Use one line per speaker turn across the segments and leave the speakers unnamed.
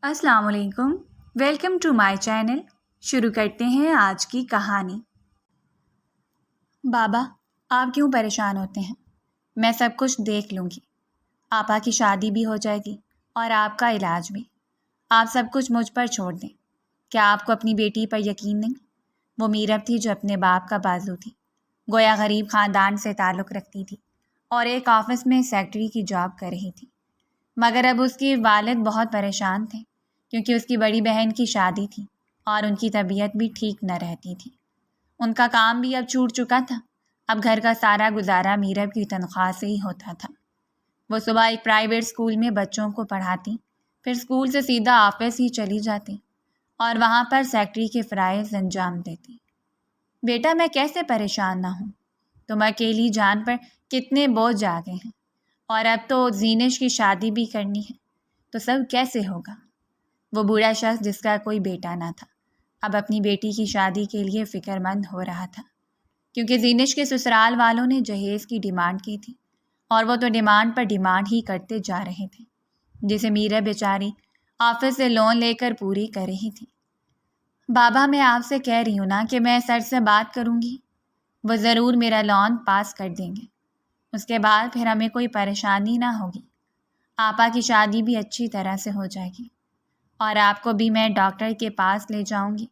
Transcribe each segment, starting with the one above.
السلام علیکم، welcome to my channel. شروع کرتے ہیں آج کی کہانی۔ بابا، آپ کیوں پریشان ہوتے ہیں؟ میں سب کچھ دیکھ لوں گی۔ آپا کی شادی بھی ہو جائے گی اور آپ کا علاج بھی۔ آپ سب کچھ مجھ پر چھوڑ دیں۔ کیا آپ کو اپنی بیٹی پر یقین نہیں؟ وہ میرب تھی جو اپنے باپ کا بازو تھی، گویا غریب خاندان سے تعلق رکھتی تھی اور ایک آفس میں سیکرٹری کی جاب کر رہی تھی۔ مگر اب اس کی والد بہت پریشان تھے کیونکہ اس کی بڑی بہن کی شادی تھی اور ان کی طبیعت بھی ٹھیک نہ رہتی تھی۔ ان کا کام بھی اب چھوٹ چکا تھا۔ اب گھر کا سارا گزارا میرب کی تنخواہ سے ہی ہوتا تھا۔ وہ صبح ایک پرائیویٹ اسکول میں بچوں کو پڑھاتی، پھر اسکول سے سیدھا آفس ہی چلی جاتی اور وہاں پر سیکرٹری کے فرائض انجام دیتی۔ بیٹا، میں کیسے پریشان نہ ہوں؟ تم اکیلی جان پر کتنے بوجھ آ گئے ہیں، اور اب تو زینش کی شادی بھی کرنی ہے، تو سب کیسے ہوگا؟ وہ بوڑھا شخص جس کا کوئی بیٹا نہ تھا اب اپنی بیٹی کی شادی کے لیے فکر مند ہو رہا تھا، کیونکہ زینش کے سسرال والوں نے جہیز کی ڈیمانڈ کی تھی اور وہ تو ڈیمانڈ پر ڈیمانڈ ہی کرتے جا رہے تھے، جسے میرا بیچاری آفس سے لون لے کر پوری کر رہی تھی۔ بابا، میں آپ سے کہہ رہی ہوں نا کہ میں سر سے بات کروں گی، وہ ضرور میرا لون پاس کر دیں گے۔ اس کے بعد پھر ہمیں کوئی پریشانی نہ ہوگی۔ آپا کی شادی بھی اچھی طرح سے ہو جائے گی اور آپ کو بھی میں ڈاکٹر کے پاس لے جاؤں گی۔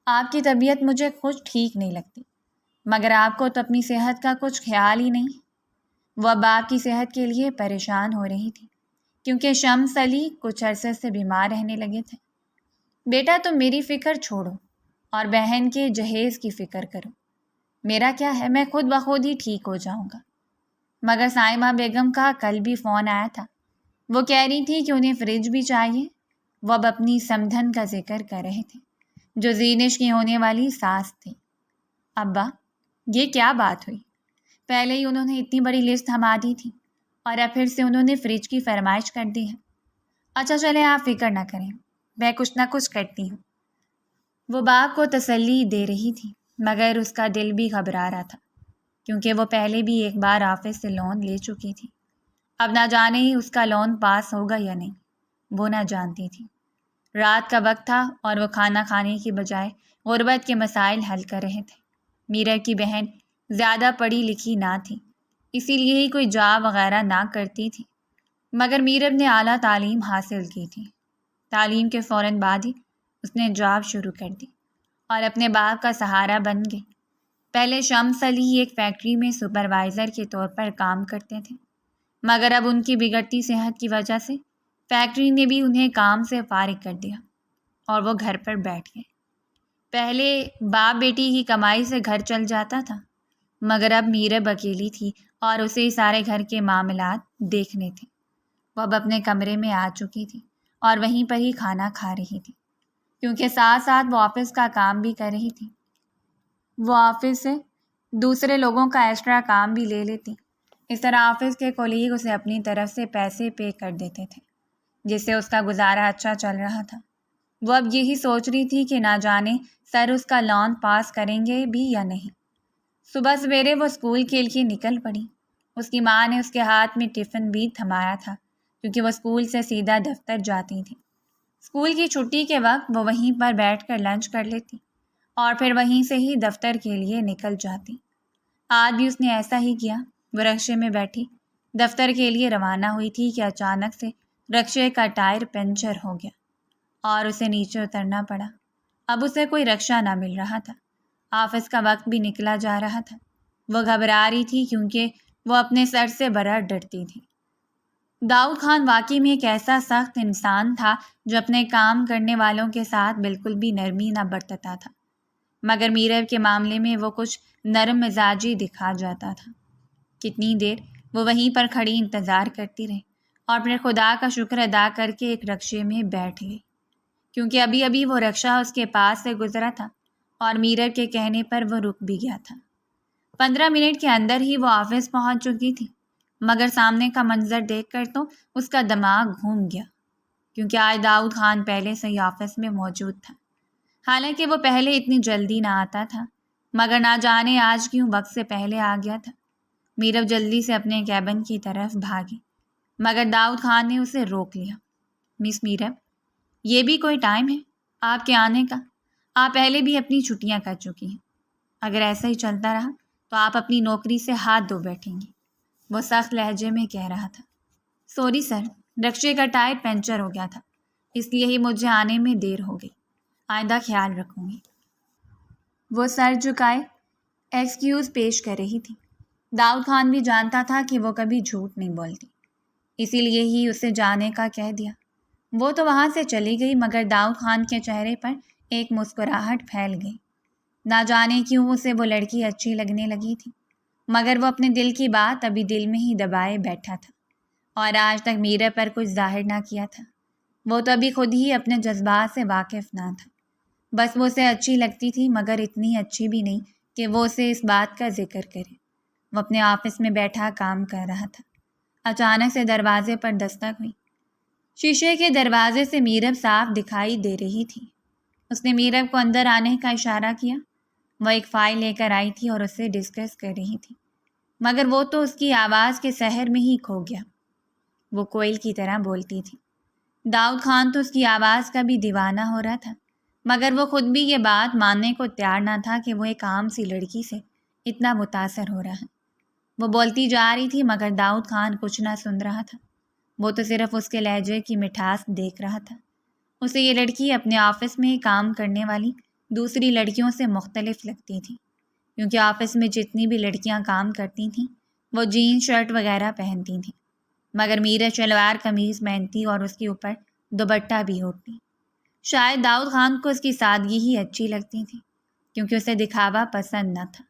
آپ کی طبیعت مجھے کچھ ٹھیک نہیں لگتی، مگر آپ کو تو اپنی صحت کا کچھ خیال ہی نہیں۔ وہ اب آپ کی صحت کے لیے پریشان ہو رہی تھی کیونکہ شمس علی کچھ عرصے سے بیمار رہنے لگے تھے۔ بیٹا، تم میری فکر چھوڑو اور بہن کے جہیز کی فکر کرو۔ میرا کیا ہے، میں خود بخود ہی ٹھیک ہو جاؤں گا۔ مگر سائمہ بیگم کا کل بھی فون آیا تھا، وہ کہہ رہی تھی کہ انہیں فریج بھی چاہیے۔ وہ اب اپنی سمدھن کا ذکر کر رہے تھے جو زینش کی ہونے والی ساس تھی۔ ابا، یہ کیا بات ہوئی؟ پہلے ہی انہوں نے اتنی بڑی لسٹ تھما دی تھی اور اب پھر سے انہوں نے فریج کی فرمائش کر دی ہے۔ اچھا چلیں، آپ فکر نہ کریں، میں کچھ نہ کچھ کرتی ہوں۔ وہ باپ کو تسلی دے رہی تھی مگر اس کا دل بھی گھبرا رہا تھا کیونکہ وہ پہلے بھی ایک بار آفس سے لون لے چکی تھی۔ اب نہ جانے ہی اس کا لون پاس ہوگا یا نہیں، وہ نہ جانتی تھی۔ رات کا وقت تھا اور وہ کھانا کھانے کی بجائے غربت کے مسائل حل کر رہے تھے۔ میرب کی بہن زیادہ پڑھی لکھی نہ تھی، اسی لیے ہی کوئی جاب وغیرہ نہ کرتی تھی، مگر میرب نے اعلیٰ تعلیم حاصل کی تھی۔ تعلیم کے فوراً بعد ہی اس نے جاب شروع کر دی اور اپنے باپ کا سہارا بن گئی۔ پہلے شمس علی ایک فیکٹری میں سپروائزر کے طور پر کام کرتے تھے، مگر اب ان کی بگڑتی صحت کی وجہ سے فیکٹری نے بھی انہیں کام سے فارغ کر دیا اور وہ گھر پر بیٹھ گئے۔ پہلے باپ بیٹی کی کمائی سے گھر چل جاتا تھا، مگر اب میرب اکیلی تھی اور اسے سارے گھر کے معاملات دیکھنے تھے۔ وہ اب اپنے کمرے میں آ چکی تھی اور وہیں پر ہی کھانا کھا رہی تھی کیونکہ ساتھ ساتھ وہ آفس کا کام بھی کر رہی تھی۔ وہ آفس سے دوسرے لوگوں کا ایکسٹرا کام بھی لے لیتی، اس طرح آفس کے کولیگ اسے اپنی طرف سے پیسے پے کر دیتے تھے جس سے اس کا گزارا اچھا چل رہا تھا۔ وہ اب یہی سوچ رہی تھی کہ نہ جانے سر اس کا لون پاس کریں گے بھی یا نہیں۔ صبح سویرے وہ اسکول کے لیے نکل پڑی۔ اس کی ماں نے اس کے ہاتھ میں ٹفن بھی تھمایا تھا کیونکہ وہ اسکول سے سیدھا دفتر جاتی تھی۔ اسکول کی چھٹی کے وقت وہ وہیں پر بیٹھ کر لنچ کر لیتی اور پھر وہیں سے ہی دفتر کے لیے نکل جاتی۔ آج بھی اس نے ایسا ہی کیا۔ وہ رکشے میں بیٹھی دفتر کے لیے روانہ ہوئی تھی کہ اچانک سے رکشے کا ٹائر پنچر ہو گیا اور اسے نیچے اترنا پڑا۔ اب اسے کوئی رکشہ نہ مل رہا تھا، آفس کا وقت بھی نکلا جا رہا تھا۔ وہ گھبرا رہی تھی کیونکہ وہ اپنے سر سے بڑا ڈرتی تھی۔ داؤد خان واقعی میں ایک ایسا سخت انسان تھا جو اپنے کام کرنے والوں کے ساتھ بالکل بھی نرمی نہ برتتا تھا، مگر میرب کے معاملے میں وہ کچھ نرم مزاجی دکھا جاتا تھا۔ کتنی دیر وہ وہیں پر کھڑی انتظار کرتی رہی اور پھر خدا کا شکر ادا کر کے ایک رکشے میں بیٹھ گئی کیونکہ ابھی ابھی وہ رکشہ اس کے پاس سے گزرا تھا اور میرب کے کہنے پر وہ رک بھی گیا تھا۔ 15 منٹ کے اندر ہی وہ آفس پہنچ چکی تھی، مگر سامنے کا منظر دیکھ کر تو اس کا دماغ گھوم گیا کیونکہ آج داؤد خان پہلے سے ہی آفس میں موجود تھا۔ حالانکہ وہ پہلے اتنی جلدی نہ آتا تھا، مگر نہ جانے آج کیوں وقت سے پہلے آ گیا تھا۔ میرب جلدی سے اپنے کیبن کی طرف بھاگی، مگر داؤد خان نے اسے روک لیا۔ مس میرب، یہ بھی کوئی ٹائم ہے آپ کے آنے کا؟ آپ پہلے بھی اپنی چھٹیاں کر چکی ہیں. اگر ایسا ہی چلتا رہا تو آپ اپنی نوکری سے ہاتھ دھو بیٹھیں گی. وہ سخت لہجے میں کہہ رہا تھا. سوری سر، رکشے کا ٹائر پنچر ہو گیا تھا، اس لیے ہی مجھے آنے میں دیر ہو گئی. آئندہ خیال رکھوں گی. وہ سر جھکائے ایکسکیوز پیش کر رہی تھی. داؤد خان بھی جانتا تھا کہ وہ کبھی جھوٹ نہیں بولتی، اسی لیے ہی اسے جانے کا کہہ دیا. وہ تو وہاں سے چلی گئی، مگر داؤد خان کے چہرے پر ایک مسکراہٹ پھیل گئی. نہ جانے کیوں اسے وہ لڑکی اچھی لگنے لگی تھی، مگر وہ اپنے دل کی بات ابھی دل میں ہی دبائے بیٹھا تھا اور آج تک میرے پر کچھ ظاہر نہ کیا تھا. وہ تو ابھی خود ہی اپنے جذبات سے واقف نہ تھا. بس وہ اسے اچھی لگتی تھی، مگر اتنی اچھی بھی نہیں کہ وہ اسے اس بات کا ذکر کرے. وہ اپنے آفس میں بیٹھا کام کر رہا تھا. اچانک سے دروازے پر دستک ہوئی. شیشے کے دروازے سے میرب صاف دکھائی دے رہی تھی. اس نے میرب کو اندر آنے کا اشارہ کیا. وہ ایک فائل لے کر آئی تھی اور اسے ڈسکس کر رہی تھی، مگر وہ تو اس کی آواز کے سحر میں ہی کھو گیا. وہ کوئل کی طرح بولتی تھی. داؤد خان تو اس کی آواز کا بھی دیوانہ ہو رہا تھا، مگر وہ خود بھی یہ بات ماننے کو تیار نہ تھا کہ وہ ایک عام سی لڑکی سے اتنا متاثر ہو رہا ہے. وہ بولتی جا رہی تھی، مگر داؤد خان کچھ نہ سن رہا تھا. وہ تو صرف اس کے لہجے کی مٹھاس دیکھ رہا تھا. اسے یہ لڑکی اپنے آفس میں کام کرنے والی دوسری لڑکیوں سے مختلف لگتی تھی، کیونکہ آفس میں جتنی بھی لڑکیاں کام کرتی تھیں وہ جین شرٹ وغیرہ پہنتی تھیں، مگر میرا شلوار قمیض پہنتی اور اس کے اوپر دوپٹہ بھی اوڑھتی. شاید داؤد خان کو اس کی سادگی ہی اچھی لگتی تھی، کیونکہ اسے دکھاوا پسند نہ تھا،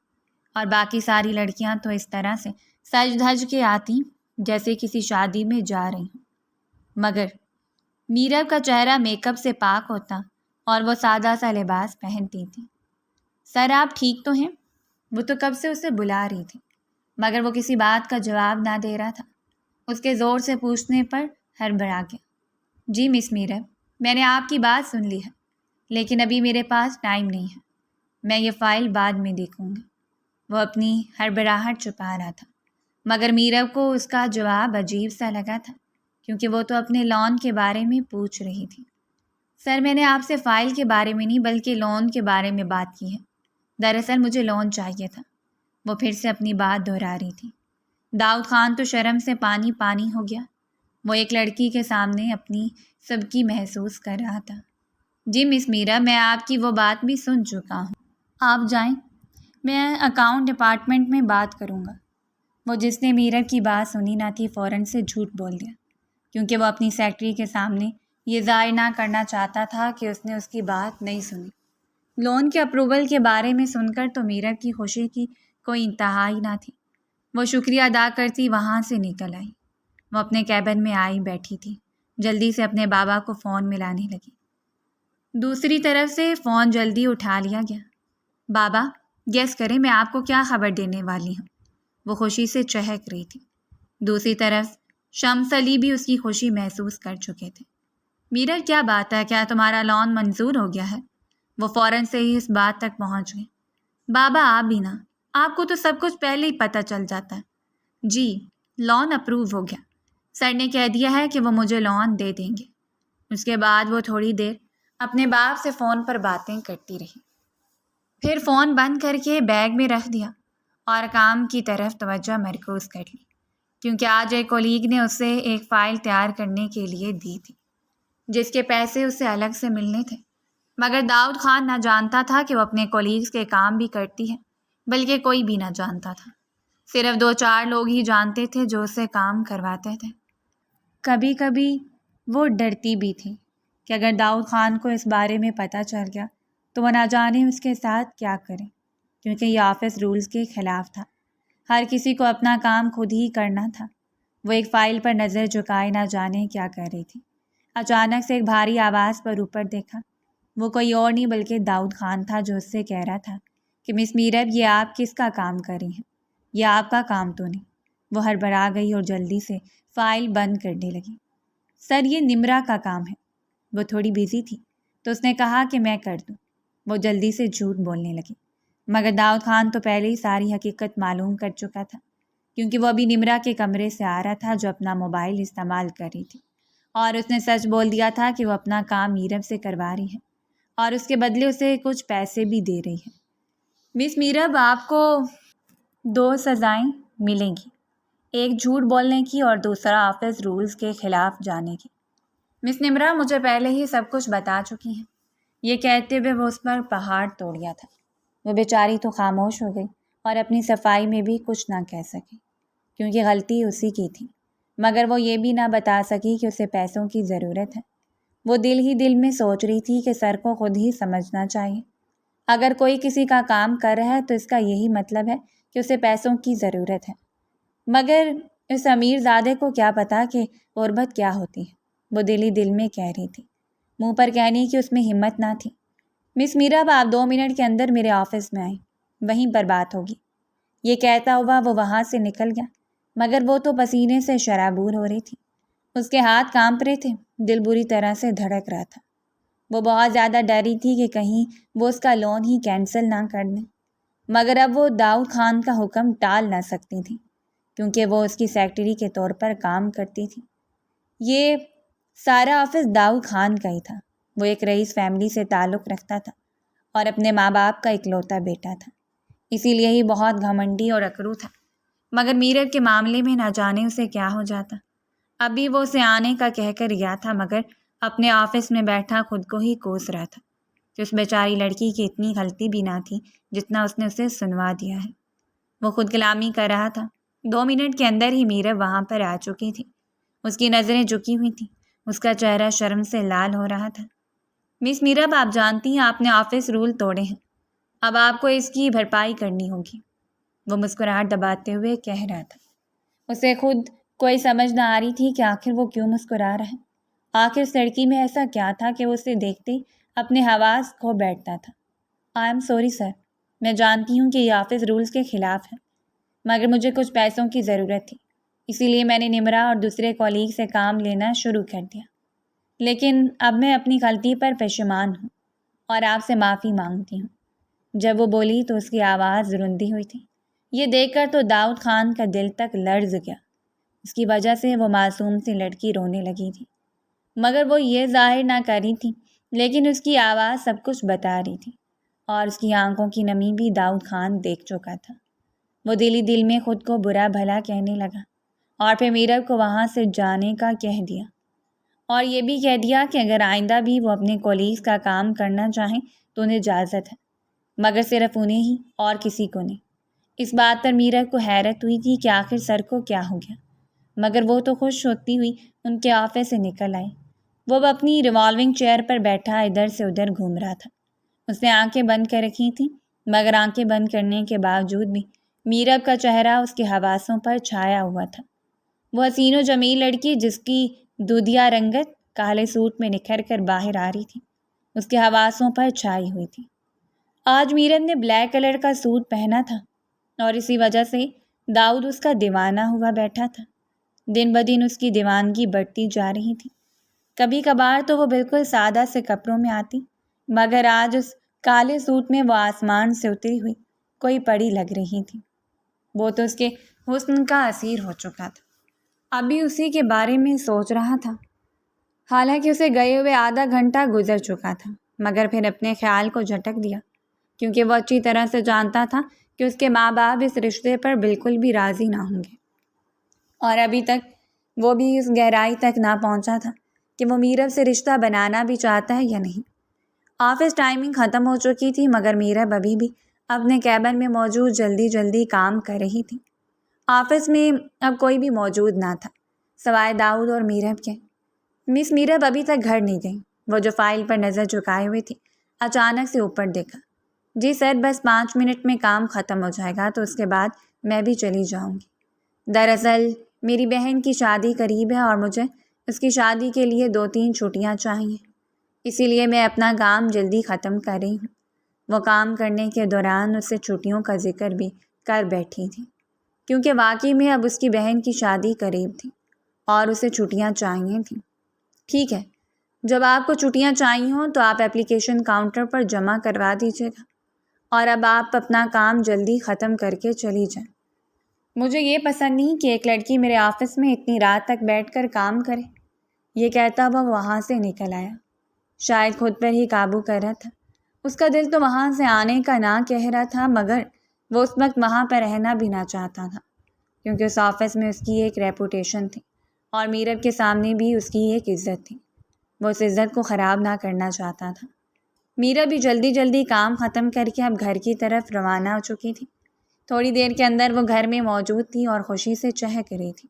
اور باقی ساری لڑکیاں تو اس طرح سے سج دھج کے آتی جیسے کسی شادی میں جا رہی ہوں. مگر میرب کا چہرہ میک اپ سے پاک ہوتا اور وہ سادہ سا لباس پہنتی تھی. سر آپ ٹھیک تو ہیں؟ وہ تو کب سے اسے بلا رہی تھی، مگر وہ کسی بات کا جواب نہ دے رہا تھا. اس کے زور سے پوچھنے پر ہڑبڑا گیا. جی مس میرب، میں نے آپ کی بات سن لی ہے، لیکن ابھی میرے پاس ٹائم نہیں ہے. میں یہ فائل بعد میں دیکھوں گا. وہ اپنی ہڑبڑاہٹ چھپا رہا تھا، مگر میرب کو اس کا جواب عجیب سا لگا تھا، کیونکہ وہ تو اپنے لون کے بارے میں پوچھ رہی تھی. سر میں نے آپ سے فائل کے بارے میں نہیں بلکہ لون کے بارے میں بات کی ہے. دراصل مجھے لون چاہیے تھا. وہ پھر سے اپنی بات دہرا رہی تھی. داؤد خان تو شرم سے پانی پانی ہو گیا. وہ ایک لڑکی کے سامنے اپنی سبکی محسوس کر رہا تھا. جی مس میرا، میں آپ کی وہ بات بھی سن چکا ہوں. آپ جائیں، میں اکاؤنٹ ڈپارٹمنٹ میں بات کروں گا. وہ جس نے میرب کی بات سنی نہ تھی فوراً سے جھوٹ بول دیا، کیونکہ وہ اپنی سیکرٹری کے سامنے یہ ظاہر نہ کرنا چاہتا تھا کہ اس نے اس کی بات نہیں سنی. لون کے اپروول کے بارے میں سن کر تو میرب کی خوشی کی کوئی انتہا ہی نہ تھی. وہ شکریہ ادا کرتی وہاں سے نکل آئی. وہ اپنے کیبن میں آئی بیٹھی تھی. جلدی سے اپنے بابا کو فون ملانے لگی. دوسری طرف سے فون جلدی اٹھا لیا گیا. بابا، گیس کریں میں آپ کو کیا خبر دینے والی ہوں. وہ خوشی سے چہک رہی تھی. دوسری طرف شمس علی بھی اس کی خوشی محسوس کر چکے تھے. میرا کیا بات ہے، کیا تمہارا لون منظور ہو گیا ہے؟ وہ فوراً سے ہی اس بات تک پہنچ گئے. بابا آپ بھی نا، آپ کو تو سب کچھ پہلے ہی پتہ چل جاتا ہے. جی، لون اپروو ہو گیا. سر نے کہہ دیا ہے کہ وہ مجھے لون دے دیں گے. اس کے بعد وہ تھوڑی دیر اپنے باپ سے فون پر باتیں کرتی رہی. پھر فون بند کر کے بیگ میں رکھ دیا اور کام کی طرف توجہ مرکوز کر لی، کیونکہ آج ایک کولیگ نے اسے ایک فائل تیار کرنے کے لیے دی تھی جس کے پیسے اسے الگ سے ملنے تھے. مگر داؤد خان نہ جانتا تھا کہ وہ اپنے کولیگز کے کام بھی کرتی ہے، بلکہ کوئی بھی نہ جانتا تھا. صرف 2-4 لوگ ہی جانتے تھے جو اسے کام کرواتے تھے. کبھی کبھی وہ ڈرتی بھی تھی کہ اگر داؤد خان کو اس بارے میں پتہ چل گیا تو وہ نہ جانے اس کے ساتھ کیا کریں، کیونکہ یہ آفس رولز کے خلاف تھا. ہر کسی کو اپنا کام خود ہی کرنا تھا. وہ ایک فائل پر نظر جھکائے نہ جانے کیا کر رہی تھی. اچانک سے ایک بھاری آواز پر اوپر دیکھا. وہ کوئی اور نہیں بلکہ داؤد خان تھا جو اس سے کہہ رہا تھا کہ مس میرب، یہ آپ کس کا کام کر رہی ہیں؟ یہ آپ کا کام تو نہیں. وہ ہڑبڑا گئی اور جلدی سے فائل بند کرنے لگی. سر یہ نمرا کا کام ہے. وہ تھوڑی بیزی تھی تو اس نے کہا کہ میں کر دوں. وہ جلدی سے جھوٹ بولنے لگی، مگر داؤد خان تو پہلے ہی ساری حقیقت معلوم کر چکا تھا، کیونکہ وہ ابھی نمرا کے کمرے سے آ رہا تھا جو اپنا موبائل استعمال کر رہی تھی اور اس نے سچ بول دیا تھا کہ وہ اپنا کام میرب سے کروا رہی ہے اور اس کے بدلے اسے کچھ پیسے بھی دے رہی ہے۔ مس میرب، آپ کو 2 سزائیں ملیں گی، ایک جھوٹ بولنے کی اور دوسرا آفس رولز کے خلاف جانے کی۔ مس نمرا مجھے پہلے ہی سب کچھ بتا چکی ہیں۔ یہ کہتے ہوئے وہ اس پر پہاڑ توڑ دیا تھا۔ وہ بیچاری تو خاموش ہو گئی اور اپنی صفائی میں بھی کچھ نہ کہہ سکی، کیونکہ غلطی اسی کی تھی، مگر وہ یہ بھی نہ بتا سکی کہ اسے پیسوں کی ضرورت ہے۔ وہ دل ہی دل میں سوچ رہی تھی کہ سر کو خود ہی سمجھنا چاہیے۔ اگر کوئی کسی کا کام کر رہا ہے تو اس کا یہی مطلب ہے کہ اسے پیسوں کی ضرورت ہے، مگر اس امیر زادے کو کیا پتا کہ غربت کیا ہوتی ہے، وہ دل ہی دل میں کہہ رہی تھی، منہ پر کہنے کی اس میں ہمت نہ تھی۔ مس میرب، آپ 2 منٹ کے اندر میرے آفس میں آئیں، وہیں پر بات ہوگی۔ یہ کہتا ہوا وہ وہاں سے نکل گیا، مگر وہ تو پسینے سے شرابور ہو رہی تھی، اس کے ہاتھ کانپ رہے تھے، دل بری طرح سے دھڑک رہا تھا۔ وہ بہت زیادہ ڈری تھی کہ کہیں وہ اس کا لون ہی کینسل نہ کر دیں، مگر اب وہ داؤد خان کا حکم ٹال نہ سکتی تھی، کیونکہ وہ اس کی سیکرٹری کے طور پر کام کرتی تھی۔ یہ سارا آفس داؤد خان کا ہی تھا۔ وہ ایک رئیس فیملی سے تعلق رکھتا تھا اور اپنے ماں باپ کا اکلوتا بیٹا تھا، اسی لیے ہی بہت گھمنڈی اور اکڑو تھا۔ مگر میرب کے معاملے میں نہ جانے اسے کیا ہو جاتا۔ ابھی وہ اسے آنے کا کہہ کر گیا تھا، مگر اپنے آفس میں بیٹھا خود کو ہی کوس رہا تھا کہ اس بیچاری لڑکی کی اتنی غلطی بھی نہ تھی جتنا اس نے اسے سنوا دیا ہے۔ وہ خود کلامی کر رہا تھا۔ 2 منٹ کے اندر ہی میرب وہاں پر آ چکی تھی۔ اس کی نظریں جھکی ہوئی تھیں، اس کا چہرہ شرم سے لال ہو رہا تھا۔ مس میرب، آپ جانتی ہیں آپ نے آفس رول توڑے ہیں، اب آپ کو اس کی بھرپائی کرنی ہوگی، وہ مسکراہٹ دباتے ہوئے کہہ رہا تھا۔ اسے خود کوئی سمجھ نہ آ رہی تھی کہ آخر وہ کیوں مسکرا رہا ہے۔ آخر اس لڑکی میں ایسا کیا تھا کہ وہ اسے دیکھتے ہی اپنے حواس کھو بیٹھتا تھا۔ آئی ایم سوری سر، میں جانتی ہوں کہ یہ آفس رولز کے خلاف ہے، مگر مجھے کچھ پیسوں کی ضرورت تھی، اسی لیے میں نے نمرا اور دوسرے کولیگ سے کام لینا شروع کر دیا، لیکن اب میں اپنی غلطی پر پشیمان ہوں اور آپ سے معافی مانگتی ہوں۔ جب وہ بولی تو اس کی آواز رندی ہوئی تھی۔ یہ دیکھ کر تو داؤد خان کا دل تک لرز گیا۔ اس کی وجہ سے وہ معصوم سی لڑکی رونے لگی تھی، مگر وہ یہ ظاہر نہ کر رہی تھی، لیکن اس کی آواز سب کچھ بتا رہی تھی، اور اس کی آنکھوں کی نمی بھی داؤد خان دیکھ چکا تھا۔ وہ دل ہی دل میں خود کو برا بھلا کہنے لگا، اور پھر میرب کو وہاں سے جانے کا کہہ دیا، اور یہ بھی کہہ دیا کہ اگر آئندہ بھی وہ اپنے کولیگز کا کام کرنا چاہیں تو انہیں اجازت ہے، مگر صرف انہیں ہی اور کسی کو نہیں۔ اس بات پر میرب کو حیرت ہوئی تھی کہ آخر سر کو کیا ہو گیا، مگر وہ تو خوش ہوتی ہوئی ان کے آفس سے نکل آئی۔ وہ اپنی ریوالونگ چیئر پر بیٹھا ادھر سے ادھر گھوم رہا تھا۔ اس نے آنکھیں بند کر رکھی تھیں، مگر آنکھیں بند کرنے کے باوجود بھی میرب کا چہرہ اس کے حواسوں پر چھایا ہوا تھا۔ وہ حسین و جمیل لڑکی جس کی دودھیا رنگت کالے سوٹ میں نکھر کر باہر آ رہی تھی، اس کے حواسوں پر چھائی ہوئی تھی۔ آج میرب نے بلیک کلر کا سوٹ پہنا تھا اور اسی وجہ سے داؤد اس کا دیوانہ ہوا بیٹھا تھا۔ دن بدن اس کی دیوانگی بڑھتی جا رہی تھی۔ کبھی کبھار تو وہ بالکل سادہ سے کپڑوں میں آتی، مگر آج اس کالے سوٹ میں وہ آسمان سے اتری ہوئی کوئی پری لگ رہی تھی۔ وہ تو اس کے حسن کا اسیر ہو چکا تھا، ابھی اسی کے بارے میں سوچ رہا تھا، حالانکہ اسے گئے ہوئے آدھا گھنٹہ گزر چکا تھا، مگر پھر اپنے خیال کو جھٹک دیا، کیونکہ وہ اچھی طرح سے جانتا تھا کہ اس کے ماں باپ اس رشتے پر بالکل بھی راضی نہ ہوں گے، اور ابھی تک وہ بھی اس گہرائی تک نہ پہنچا تھا کہ وہ میرب سے رشتہ بنانا بھی چاہتا ہے یا نہیں۔ آفس ٹائمنگ ختم ہو چکی تھی، مگر میرب ابھی بھی اپنے کیبن میں موجود جلدی جلدی کام کر رہی تھی۔ آفس میں اب کوئی بھی موجود نہ تھا سوائے داؤد اور میرب کے۔ مس میرب ابھی تک گھر نہیں گئی۔ وہ جو فائل پر نظر جھکائے ہوئے تھی، اچانک سے اوپر دیکھا۔ جی سر، بس 5 منٹ میں کام ختم ہو جائے گا تو اس کے بعد میں بھی چلی جاؤں گی۔ دراصل میری بہن کی شادی قریب ہے اور مجھے اس کی شادی کے لیے 2-3 چھٹیاں چاہیے، اسی لیے میں اپنا کام جلدی ختم کر رہی ہوں۔ وہ کام کرنے کے دوران اس سے چھٹیوں کا ذکر بھی کر بیٹھی تھی، کیونکہ واقعی میں اب اس کی بہن کی شادی قریب تھی اور اسے چھٹیاں چاہیے تھیں۔ ٹھیک ہے، جب آپ کو چھٹیاں چاہیے ہوں تو آپ اپلیکیشن کاؤنٹر پر جمع کروا دیجیے گا، اور اب آپ اپنا کام جلدی ختم کر کے چلی جائیں۔ مجھے یہ پسند نہیں کہ ایک لڑکی میرے آفس میں اتنی رات تک بیٹھ کر کام کرے۔ یہ کہتا وہ وہاں سے نکل آیا۔ شاید خود پر ہی قابو کر رہا تھا۔ اس کا دل تو وہاں سے آنے کا نہ کہہ رہا تھا، مگر وہ اس وقت وہاں پر رہنا بھی نہ چاہتا تھا، کیونکہ اس آفس میں اس کی ایک ریپوٹیشن تھی اور میرب کے سامنے بھی اس کی ایک عزت تھی۔ وہ اس عزت کو خراب نہ کرنا چاہتا تھا۔ میرب بھی جلدی جلدی کام ختم کر کے اب گھر کی طرف روانہ ہو چکی تھی۔ تھوڑی دیر کے اندر وہ گھر میں موجود تھی اور خوشی سے چہک رہی تھی۔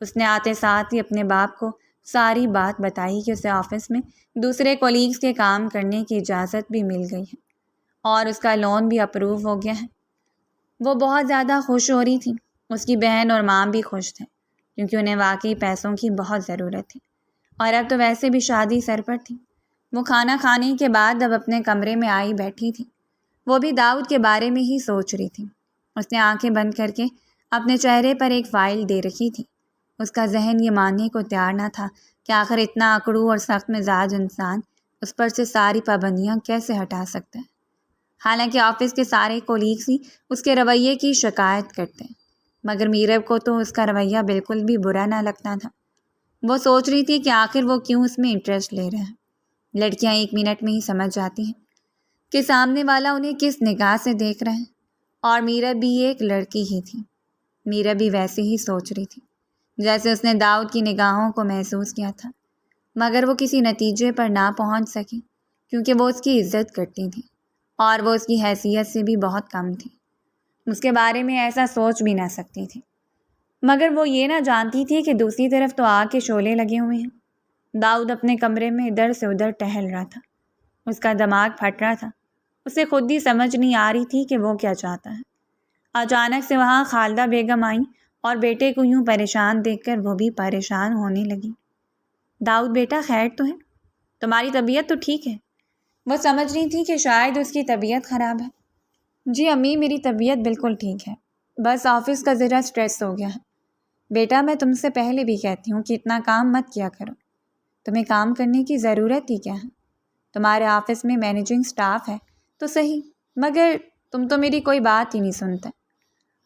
اس نے آتے ساتھ ہی اپنے باپ کو ساری بات بتائی کہ اسے آفس میں دوسرے کولیگز کے کام کرنے کی اجازت بھی مل گئی ہے اور اس کا لون بھی اپروو ہو گیا ہے۔ وہ بہت زیادہ خوش ہو رہی تھی۔ اس کی بہن اور ماں بھی خوش تھے، کیونکہ انہیں واقعی پیسوں کی بہت ضرورت تھی اور اب تو ویسے بھی شادی سر پر تھی۔ وہ کھانا کھانے کے بعد اب اپنے کمرے میں آئی بیٹھی تھی۔ وہ بھی داؤد کے بارے میں ہی سوچ رہی تھی۔ اس نے آنکھیں بند کر کے اپنے چہرے پر ایک فائل دے رکھی تھی۔ اس کا ذہن یہ ماننے کو تیار نہ تھا کہ آخر اتنا اکڑو اور سخت مزاج انسان اس پر سے ساری پابندیاں کیسے ہٹا سکتا ہے۔ حالانکہ آفس کے سارے کولیگز ہی اس کے رویے کی شکایت کرتے ہیں، مگر میرب کو تو اس کا رویہ بالکل بھی برا نہ لگتا تھا۔ وہ سوچ رہی تھی کہ آخر وہ کیوں اس میں انٹرسٹ لے رہا ہے۔ لڑکیاں 1 منٹ میں ہی سمجھ جاتی ہیں کہ سامنے والا انہیں کس نگاہ سے دیکھ رہا ہے، اور میرب بھی ایک لڑکی ہی تھی۔ میرب بھی ویسے ہی سوچ رہی تھی جیسے اس نے داؤد کی نگاہوں کو محسوس کیا تھا، مگر وہ کسی نتیجے پر نہ پہنچ سکی، کیونکہ وہ اس کی عزت کرتی تھی اور وہ اس کی حیثیت سے بھی بہت کم تھی۔ اس کے بارے میں ایسا سوچ بھی نہ سکتی تھی، مگر وہ یہ نہ جانتی تھی کہ دوسری طرف تو آگ کے شعلے لگے ہوئے ہیں۔ داؤد اپنے کمرے میں ادھر سے ادھر ٹہل رہا تھا۔ اس کا دماغ پھٹ رہا تھا۔ اسے خود ہی سمجھ نہیں آ رہی تھی کہ وہ کیا چاہتا ہے۔ اچانک سے وہاں خالدہ بیگم آئیں اور بیٹے کو یوں پریشان دیکھ کر وہ بھی پریشان ہونے لگی۔ داؤد بیٹا خیر تو ہے؟ تمہاری طبیعت تو ٹھیک ہے؟ وہ سمجھ رہی تھی کہ شاید اس کی طبیعت خراب ہے۔ جی امی، میری طبیعت بالکل ٹھیک ہے، بس آفس کا ذرا سٹریس ہو گیا ہے۔ بیٹا میں تم سے پہلے بھی کہتی ہوں کہ اتنا کام مت کیا کرو۔ تمہیں کام کرنے کی ضرورت ہی کیا ہے؟ تمہارے آفس میں مینیجنگ سٹاف ہے تو صحیح، مگر تم تو میری کوئی بات ہی نہیں سنتے۔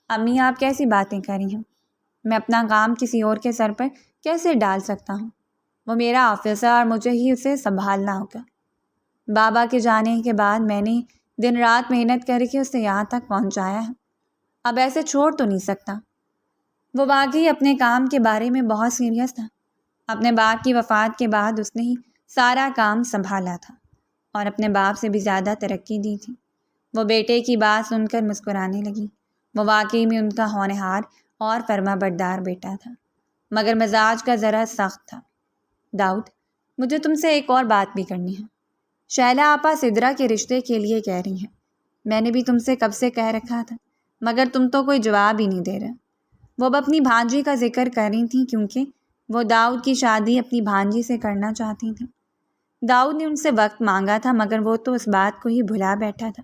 امی آپ کیسی باتیں کر رہی ہیں؟ میں اپنا کام کسی اور کے سر پر کیسے ڈال سکتا ہوں؟ وہ میرا آفس ہے اور مجھے ہی اسے سنبھالنا ہوگا۔ بابا کے جانے کے بعد میں نے دن رات محنت کر کے اسے یہاں تک پہنچایا ہے، اب ایسے چھوڑ تو نہیں سکتا۔ وہ واقعی اپنے کام کے بارے میں بہت سیریس تھا۔ اپنے باپ کی وفات کے بعد اس نے ہی سارا کام سنبھالا تھا اور اپنے باپ سے بھی زیادہ ترقی دی تھی۔ وہ بیٹے کی بات سن کر مسکرانے لگی۔ وہ واقعی میں ان کا ہونہار اور فرما بردار بیٹا تھا، مگر مزاج کا ذرا سخت تھا۔ داؤد، مجھے تم سے ایک اور بات بھی کرنی ہے۔ شیلا آپا سدرا کے رشتے کے لیے کہہ رہی ہیں۔ میں نے بھی تم سے کب سے کہہ رکھا تھا، مگر تم تو کوئی جواب ہی نہیں دے رہے۔ وہ اب اپنی بھانجی کا ذکر کر رہی تھیں، کیونکہ وہ داؤد کی شادی اپنی بھانجی سے کرنا چاہتی تھیں۔ داؤد نے ان سے وقت مانگا تھا، مگر وہ تو اس بات کو ہی بھلا بیٹھا تھا۔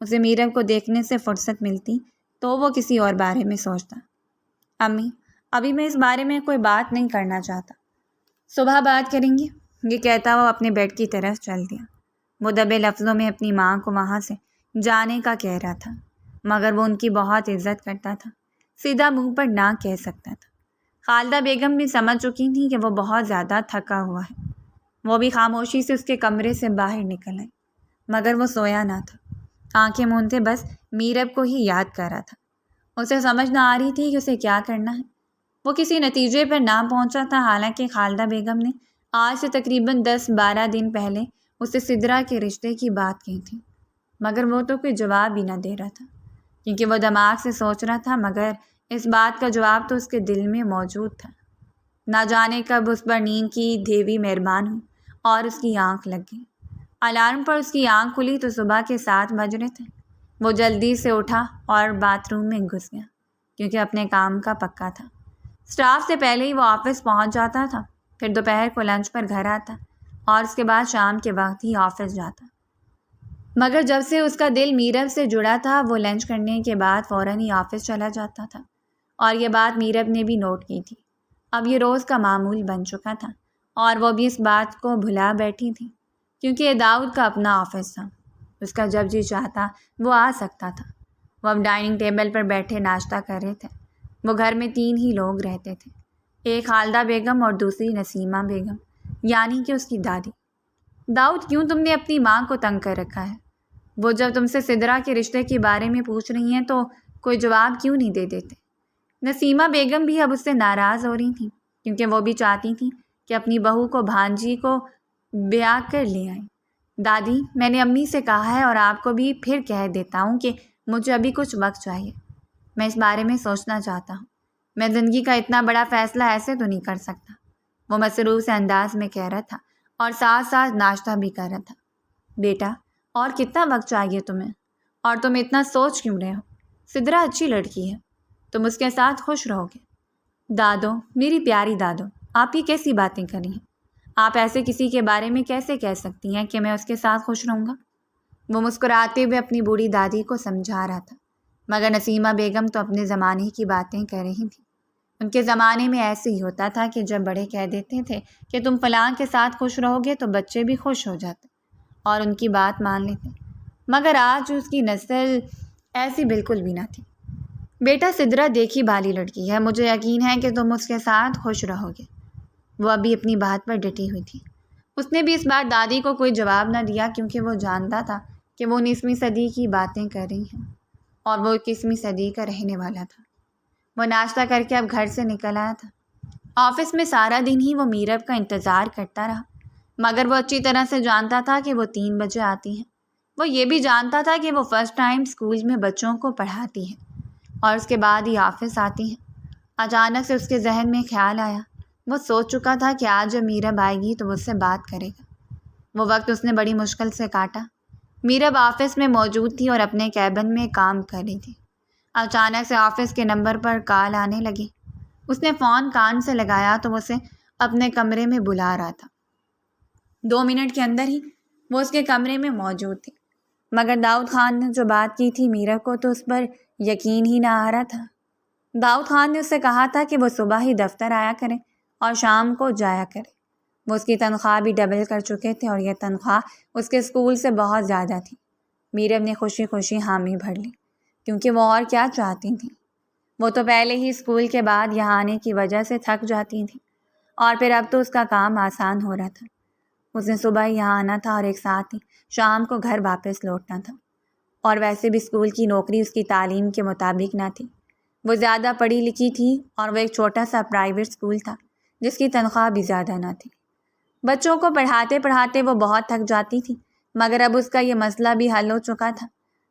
اسے میرب کو دیکھنے سے فرصت ملتی تو وہ کسی اور بارے میں سوچتا۔ امی، ابھی میں اس بارے میں کوئی بات نہیں کرنا چاہتا، صبح بات کریں گے، یہ کہتا وہ اپنے بیڈ کی طرف چل دیا۔ وہ دبے لفظوں میں اپنی ماں کو وہاں سے جانے کا کہہ رہا تھا، مگر وہ ان کی بہت عزت کرتا تھا، سیدھا منہ پر نہ کہہ سکتا تھا۔ خالدہ بیگم بھی سمجھ چکی تھیں کہ وہ بہت زیادہ تھکا ہوا ہے۔ وہ بھی خاموشی سے اس کے کمرے سے باہر نکل آئی، مگر وہ سویا نہ تھا۔ آنکھیں مونتے بس میرب کو ہی یاد کر رہا تھا۔ اسے سمجھ نہ آ رہی تھی کہ اسے کیا کرنا ہے۔ وہ کسی نتیجے پر نہ پہنچا تھا، حالانکہ خالدہ بیگم نے آج سے تقریباً 10-12 دن پہلے اسے سدرا کے رشتے کی بات کی تھی، مگر وہ تو کوئی جواب ہی نہ دے رہا تھا، کیونکہ وہ دماغ سے سوچ رہا تھا، مگر اس بات کا جواب تو اس کے دل میں موجود تھا۔ نہ جانے کب اس پر نیند کی دیوی مہربان ہوئی اور اس کی آنکھ لگ گئی۔ الارم پر اس کی آنکھ کھلی تو صبح کے 7 بج رہے تھے۔ وہ جلدی سے اٹھا اور باتھ روم میں گھس گیا، کیونکہ اپنے کام کا پکا تھا۔ سٹاف سے پہلے ہی وہ آفس پہنچ جاتا تھا، پھر دوپہر کو لنچ پر گھر آتا اور اس کے بعد شام کے وقت ہی آفس جاتا۔ مگر جب سے اس کا دل میرب سے جڑا تھا، وہ لنچ کرنے کے بعد فوراً ہی آفس چلا جاتا تھا، اور یہ بات میرب نے بھی نوٹ کی تھی۔ اب یہ روز کا معمول بن چکا تھا اور وہ بھی اس بات کو بھلا بیٹھی تھی، کیونکہ یہ داؤد کا اپنا آفس تھا۔ اس کا جب جی چاہتا وہ آ سکتا تھا۔ وہ اب ڈائننگ ٹیبل پر بیٹھے ناشتہ کر رہے تھے۔ وہ گھر میں 3 ہی لوگ رہتے تھے، ایک خالدہ بیگم اور دوسری نسیمہ بیگم، یعنی کہ اس کی دادی۔ داؤد، کیوں تم نے اپنی ماں کو تنگ کر رکھا ہے؟ وہ جب تم سے سدرا کے رشتے کے بارے میں پوچھ رہی ہیں تو کوئی جواب کیوں نہیں دے دیتے؟ نسیمہ بیگم بھی اب اس سے ناراض ہو رہی تھیں، کیونکہ وہ بھی چاہتی تھیں کہ اپنی بہو کو بھانجی کو بیاہ کر لے آئیں۔ دادی، میں نے امی سے کہا ہے اور آپ کو بھی پھر کہہ دیتا ہوں کہ مجھے ابھی کچھ وقت چاہیے۔ میں اس بارے میں سوچنا چاہتا ہوں۔ میں زندگی کا اتنا بڑا فیصلہ ایسے تو نہیں کر سکتا، وہ مسروف انداز میں کہہ رہا تھا اور ساتھ ساتھ ناشتہ بھی کر رہا تھا۔ بیٹا، اور کتنا وقت چاہیے تمہیں؟ اور تم اتنا سوچ کیوں رہے ہو؟ سدرا اچھی لڑکی ہے، تم اس کے ساتھ خوش رہو گے۔ دادو، میری پیاری دادو، آپ یہ کیسی باتیں کر رہی ہیں؟ آپ ایسے کسی کے بارے میں کیسے کہہ سکتی ہیں کہ میں اس کے ساتھ خوش رہوں گا؟ وہ مسکراتے ہوئے اپنی بوڑھی دادی کو سمجھا رہا تھا، مگر نسیمہ بیگم تو اپنے زمانے کی باتیں کر رہی تھیں۔ ان کے زمانے میں ایسے ہی ہوتا تھا کہ جب بڑے کہہ دیتے تھے کہ تم فلاں کے ساتھ خوش رہو گے تو بچے بھی خوش ہو جاتے اور ان کی بات مان لیتے، مگر آج اس کی نسل ایسی بالکل بھی نہ تھی۔ بیٹا، سدرا دیکھی بھالی لڑکی ہے، مجھے یقین ہے کہ تم اس کے ساتھ خوش رہو گے۔ وہ ابھی اپنی بات پر ڈٹی ہوئی تھی۔ اس نے بھی اس بار دادی کو کوئی جواب نہ دیا، کیونکہ وہ جانتا تھا کہ وہ 19ویں صدی کی باتیں کر رہی ہیں اور وہ 21ویں صدی کا رہنے والا تھا۔ وہ ناشتہ کر کے اب گھر سے نکل آیا تھا۔ آفس میں سارا دن ہی وہ میرب کا انتظار کرتا رہا، مگر وہ اچھی طرح سے جانتا تھا کہ وہ 3 بجے آتی ہے۔ وہ یہ بھی جانتا تھا کہ وہ فرسٹ ٹائم اسکول میں بچوں کو پڑھاتی ہے اور اس کے بعد ہی آفس آتی ہے۔ اچانک سے اس کے ذہن میں خیال آیا۔ وہ سوچ چکا تھا کہ آج جب میرب آئے گی تو وہ اس سے بات کرے گا۔ وہ وقت اس نے بڑی مشکل سے کاٹا۔ میرب آفس میں موجود تھی اور اپنے کیبن میں کام کر رہی تھی۔ اچانک سے آفس کے نمبر پر کال آنے لگی۔ اس نے فون کان سے لگایا تو وہ اسے اپنے کمرے میں بلا رہا تھا۔ 2 منٹ کے اندر ہی وہ اس کے کمرے میں موجود تھی، مگر داؤد خان نے جو بات کی تھی میرب کو تو اس پر یقین ہی نہ آ رہا تھا۔ داؤد خان نے اسے کہا تھا کہ وہ صبح ہی دفتر آیا کرے اور شام کو جایا کرے۔ وہ اس کی تنخواہ بھی ڈبل کر چکے تھے اور یہ تنخواہ اس کے اسکول سے بہت زیادہ تھی۔ میرب نے خوشی خوشی حامی بھر لی، کیونکہ وہ اور کیا چاہتی تھیں۔ وہ تو پہلے ہی اسکول کے بعد یہاں آنے کی وجہ سے تھک جاتی تھیں اور پھر اب تو اس کا کام آسان ہو رہا تھا۔ اس نے صبح ہی یہاں آنا تھا اور ایک ساتھ ہی شام کو گھر واپس لوٹنا تھا، اور ویسے بھی اسکول کی نوکری اس کی تعلیم کے مطابق نہ تھی۔ وہ زیادہ پڑھی لکھی تھی اور وہ ایک چھوٹا سا پرائیویٹ اسکول تھا جس کی تنخواہ بھی زیادہ نہ تھی۔ بچوں کو پڑھاتے پڑھاتے وہ بہت تھک جاتی تھی، مگر اب اس کا یہ مسئلہ بھی حل ہو چکا تھا۔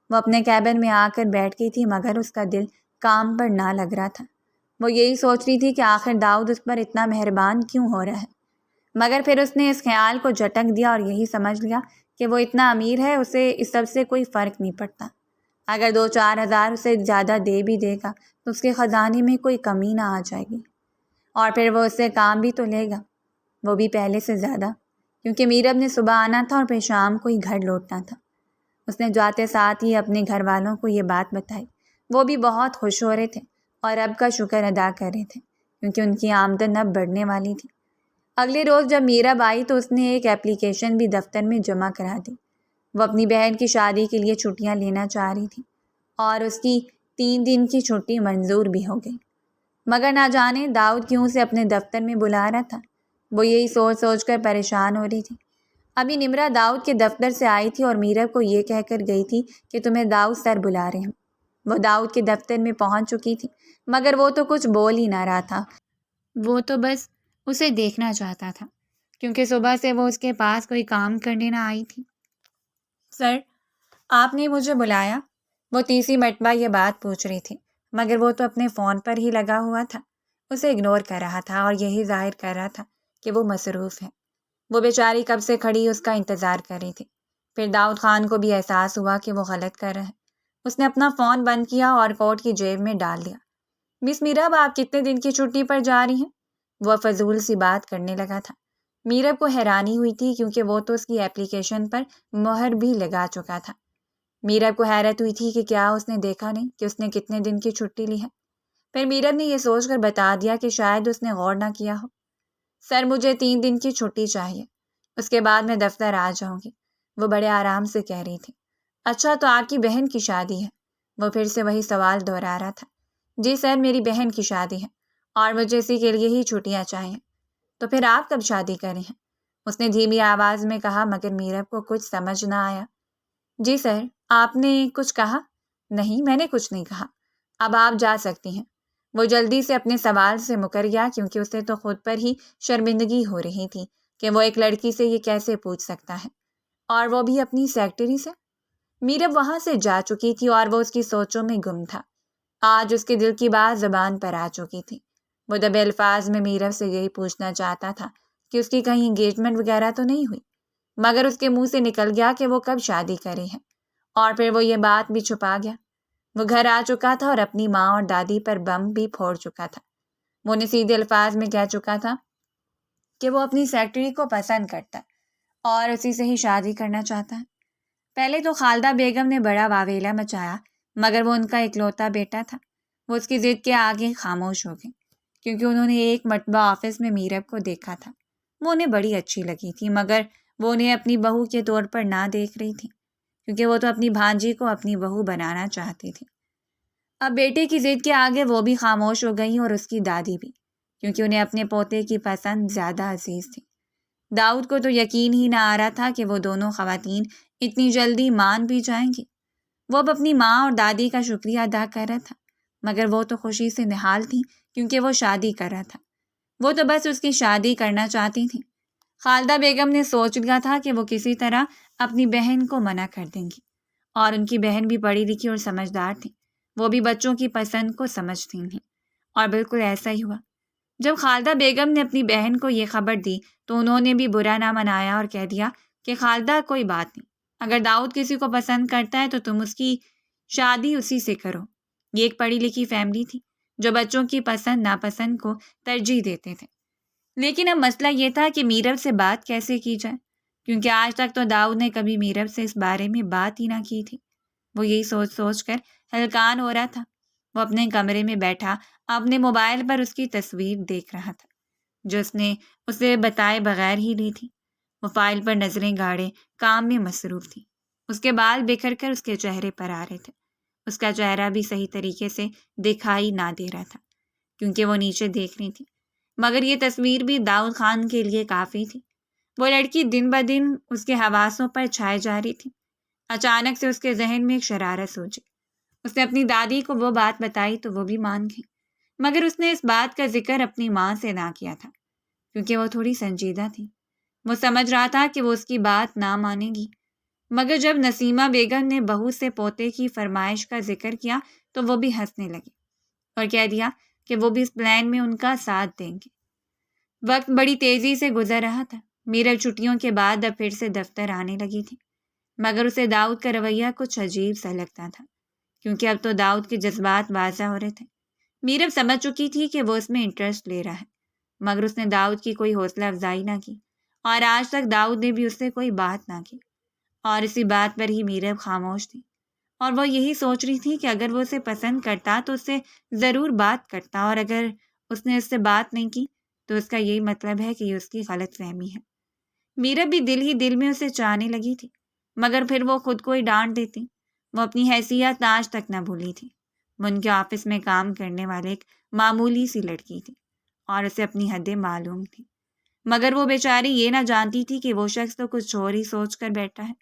وہ اپنے کیبن میں آ کر بیٹھ گئی تھی، مگر اس کا دل کام پر نہ لگ رہا تھا۔ وہ یہی سوچ رہی تھی کہ آخر داؤد اس پر اتنا مہربان کیوں ہو رہا ہے، مگر پھر اس نے اس خیال کو جھٹک دیا اور یہی سمجھ لیا کہ وہ اتنا امیر ہے، اسے اس سب سے کوئی فرق نہیں پڑتا۔ اگر 2-4 ہزار اسے زیادہ دے بھی دے گا تو اس کے خزانے میں کوئی کمی نہ آ جائے گی، اور پھر وہ اس سے کام بھی تو لے گا، وہ بھی پہلے سے زیادہ، کیونکہ میرب نے صبح آنا تھا اور پھر شام کو ہی گھر لوٹنا تھا۔ اس نے جاتے ساتھ ہی اپنے گھر والوں کو یہ بات بتائی۔ وہ بھی بہت خوش ہو رہے تھے اور رب کا شکر ادا کر رہے تھے، کیونکہ ان کی آمدن اب بڑھنے والی تھی۔ اگلے روز جب میرب آئی تو اس نے ایک اپلیکیشن بھی دفتر میں جمع کرا دی۔ وہ اپنی بہن کی شادی کے لیے چھٹیاں لینا چاہ رہی تھی اور اس کی 3 دن کی چھٹی منظور بھی ہو گئی، مگر نہ جانے داؤد کیوں اسے اپنے دفتر میں بلا رہا تھا۔ وہ یہی سوچ سوچ کر پریشان ہو رہی تھی۔ ابھی نمرہ داؤد کے دفتر سے آئی تھی اور میرب کو یہ کہہ کر گئی تھی کہ تمہیں داؤد سر بلا رہے ہیں۔ وہ داؤد کے دفتر میں پہنچ چکی تھی، مگر وہ تو کچھ بول ہی نہ رہا تھا۔ وہ تو بس اسے دیکھنا چاہتا تھا، کیونکہ صبح سے وہ اس کے پاس کوئی کام کرنے نہ آئی تھی۔ سر، آپ نے مجھے بلایا؟ وہ تیسری مرتبہ یہ بات پوچھ رہی تھی، مگر وہ تو اپنے فون پر ہی لگا ہوا تھا، اسے اگنور کر رہا تھا اور یہی ظاہر کر رہا تھا کہ وہ مصروف ہے۔ وہ بیچاری کب سے کھڑی اس کا انتظار کر رہی تھی۔ پھر داؤد خان کو بھی احساس ہوا کہ وہ غلط کر رہا ہے۔ اس نے اپنا فون بند کیا اور کوٹ کی جیب میں ڈال دیا۔ مس میرب، آپ کتنے دن کی چھٹی پر جا رہی ہیں؟ وہ فضول سی بات کرنے لگا تھا۔ میرب کو حیرانی ہوئی تھی، کیونکہ وہ تو اس کی اپلیکیشن پر مہر بھی لگا چکا تھا۔ میرب کو حیرت ہوئی تھی کہ کیا اس نے دیکھا نہیں کہ اس نے کتنے دن کی چھٹی لی ہے۔ پھر میرب نے یہ سوچ کر بتا دیا کہ شاید اس نے غور نہ کیا ہو۔ سر، مجھے 3 دن کی چھٹی چاہیے، اس کے بعد میں دفتر آ جاؤں گی، وہ بڑے آرام سے کہہ رہی تھی۔ اچھا، تو آپ کی بہن کی شادی ہے؟ وہ پھر سے وہی سوال دہرا رہا تھا۔ جی سر، میری بہن کی شادی ہے اور مجھے اسی کے لیے ہی چھٹیاں چاہیے۔ تو پھر آپ کب شادی کریں ہیں؟ اس نے دھیمی آواز میں کہا، مگر میرب کو کچھ سمجھ نہ آیا۔ جی سر، آپ نے کچھ کہا؟ نہیں، میں نے کچھ نہیں کہا۔ اب آپ جا سکتی ہیں۔ وہ جلدی سے اپنے سوال سے مکر گیا، کیونکہ اسے تو خود پر ہی شرمندگی ہو رہی تھی کہ وہ ایک لڑکی سے یہ کیسے پوچھ سکتا ہے، اور وہ بھی اپنی سیکرٹری سے۔ میرب وہاں سے جا چکی تھی اور وہ اس کی سوچوں میں گم تھا۔ آج اس کے دل کی بات زبان پر آ چکی تھی۔ وہ دبے الفاظ میں میرب سے یہی پوچھنا چاہتا تھا کہ اس کی کہیں انگیجمنٹ وغیرہ تو نہیں ہوئی، مگر اس کے منہ سے نکل گیا کہ وہ کب شادی کرے ہیں، اور پھر وہ یہ بات بھی چھپا گیا۔ وہ گھر آ چکا تھا اور اپنی ماں اور دادی پر بم بھی پھوڑ چکا تھا۔ وہ نے سیدھے الفاظ میں کہہ چکا تھا کہ وہ اپنی سیکرٹری کو پسند کرتا ہے اور اسی سے ہی شادی کرنا چاہتا ہے۔ پہلے تو خالدہ بیگم نے بڑا واویلا مچایا، مگر وہ ان کا اکلوتا بیٹا تھا۔ وہ اس کی ضد کے آگے خاموش ہو گئی، کیونکہ انہوں نے ایک مرتبہ آفس میں میرب کو دیکھا تھا۔ وہ انہیں بڑی اچھی لگی تھی، مگر وہ انہیں اپنی بہو کے طور پر نہ دیکھ رہی تھی، کیونکہ وہ تو اپنی بھانجی کو اپنی بہو بنانا چاہتی تھی۔ اب بیٹے کی ضد کے آگے وہ بھی خاموش ہو گئی اور اس کی دادی بھی، کیونکہ انہیں اپنے پوتے کی پسند زیادہ عزیز تھی۔ داؤد کو تو یقین ہی نہ آ رہا تھا کہ وہ دونوں خواتین اتنی جلدی مان بھی جائیں گی۔ وہ اب اپنی ماں اور دادی کا شکریہ ادا کر رہا تھا، مگر وہ تو خوشی سے نہال تھی، کیونکہ وہ شادی کر رہا تھا۔ وہ تو بس اس کی شادی کرنا چاہتی تھیں۔ خالدہ بیگم نے سوچ لیا تھا کہ وہ کسی طرح اپنی بہن کو منع کر دیں گی، اور ان کی بہن بھی پڑھی لکھی اور سمجھدار تھی۔ وہ بھی بچوں کی پسند کو سمجھتی تھیں، اور بالکل ایسا ہی ہوا۔ جب خالدہ بیگم نے اپنی بہن کو یہ خبر دی تو انہوں نے بھی برا نہ منایا اور کہہ دیا کہ خالدہ کوئی بات نہیں، اگر داؤد کسی کو پسند کرتا ہے تو تم اس کی شادی اسی سے کرو۔ یہ ایک پڑھی لکھی فیملی تھی جو بچوں کی پسند ناپسند کو ترجیح دیتے تھے۔ لیکن اب مسئلہ یہ تھا کہ میرب سے بات کیسے کی جائے، کیونکہ آج تک تو داؤد نے کبھی میرب سے اس بارے میں بات ہی نہ کی تھی۔ وہ یہی سوچ سوچ کر ہلکان ہو رہا تھا۔ وہ اپنے کمرے میں بیٹھا اپنے موبائل پر اس کی تصویر دیکھ رہا تھا، جو اس نے اسے بتائے بغیر ہی لی تھی۔ وہ فائل پر نظریں گاڑے کام میں مصروف تھی۔ اس کے بال بکھر کر اس کے چہرے پر آ رہے تھے۔ اس کا چہرہ بھی صحیح طریقے سے دکھائی نہ دے رہا تھا، کیونکہ وہ نیچے دیکھ رہی تھی، مگر یہ تصویر بھی داؤد خان کے لیے کافی تھی۔ وہ لڑکی دن بدن اس کے حواسوں پر چھائے جا رہی تھی۔ اچانک سے اس کے ذہن میں ایک شرارت سوچی۔ اس نے اپنی دادی کو وہ بات بتائی تو وہ بھی مان گئی، مگر اس نے اس بات کا ذکر اپنی ماں سے نہ کیا تھا، کیونکہ وہ تھوڑی سنجیدہ تھی۔ وہ سمجھ رہا تھا کہ وہ اس کی بات نہ مانے گی، مگر جب نسیمہ بیگم نے بہو سے پوتے کی فرمائش کا ذکر کیا تو وہ بھی ہنسنے لگی اور کہہ دیا کہ وہ بھی اس پلان میں ان کا ساتھ دیں گے۔ وقت بڑی تیزی سے گزر رہا تھا۔ میرب چھٹیوں کے بعد اب پھر سے دفتر آنے لگی تھی، مگر اسے داؤد کا رویہ کچھ عجیب سا لگتا تھا، کیونکہ اب تو داؤد کے جذبات واضح ہو رہے تھے۔ میرب سمجھ چکی تھی کہ وہ اس میں انٹرسٹ لے رہا ہے، مگر اس نے داؤد کی کوئی حوصلہ افزائی نہ کی، اور آج تک داؤد نے بھی اس سے کوئی بات نہ کی، اور اسی بات پر ہی میرب خاموش تھی۔ اور وہ یہی سوچ رہی تھی کہ اگر وہ اسے پسند کرتا تو اس سے ضرور بات کرتا، اور اگر اس نے اس سے بات نہیں کی تو اس کا یہی مطلب ہے کہ یہ اس کی غلط فہمی ہے۔ میرب بھی دل ہی دل میں اسے چاہنے لگی تھی، مگر پھر وہ خود کو ہی ڈانٹ دیتی۔ وہ اپنی حیثیت آج تک نہ بھولی تھی۔ وہ ان کے آفس میں کام کرنے والے ایک معمولی سی لڑکی تھی، اور اسے اپنی حدیں معلوم تھی، مگر وہ بیچاری یہ نہ جانتی تھی کہ وہ شخص تو کچھ اور ہی سوچ کر بیٹھا ہے۔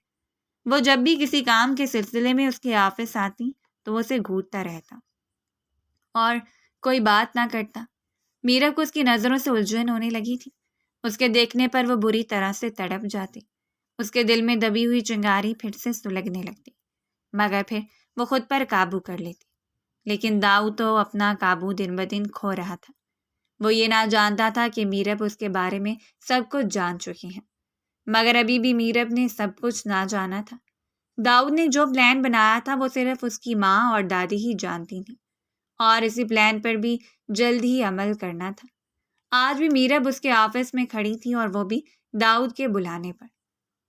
وہ جب بھی کسی کام کے سلسلے میں اس کے آفس آتی تو وہ اسے گھورتا رہتا اور کوئی بات نہ کرتا۔ میرب کو اس کی نظروں سے الجھن ہونے لگی تھی۔ اس کے دیکھنے پر وہ بری طرح سے تڑپ جاتی۔ اس کے دل میں دبی ہوئی چنگاری پھر سے سلگنے لگتی، مگر پھر وہ خود پر قابو کر لیتی۔ لیکن داؤد تو اپنا قابو دن بدن کھو رہا تھا۔ وہ یہ نہ جانتا تھا کہ میرب اس کے بارے میں سب کچھ جان چکی ہیں، مگر ابھی بھی میرب نے سب کچھ نہ جانا تھا۔ داؤد نے جو پلان بنایا تھا وہ صرف اس کی ماں اور دادی ہی جانتی تھیں، اور اسی پلان پر بھی جلد ہی عمل کرنا تھا۔ آج بھی میرب اس کے آفس میں کھڑی تھی، اور وہ بھی داؤد کے بلانے پر۔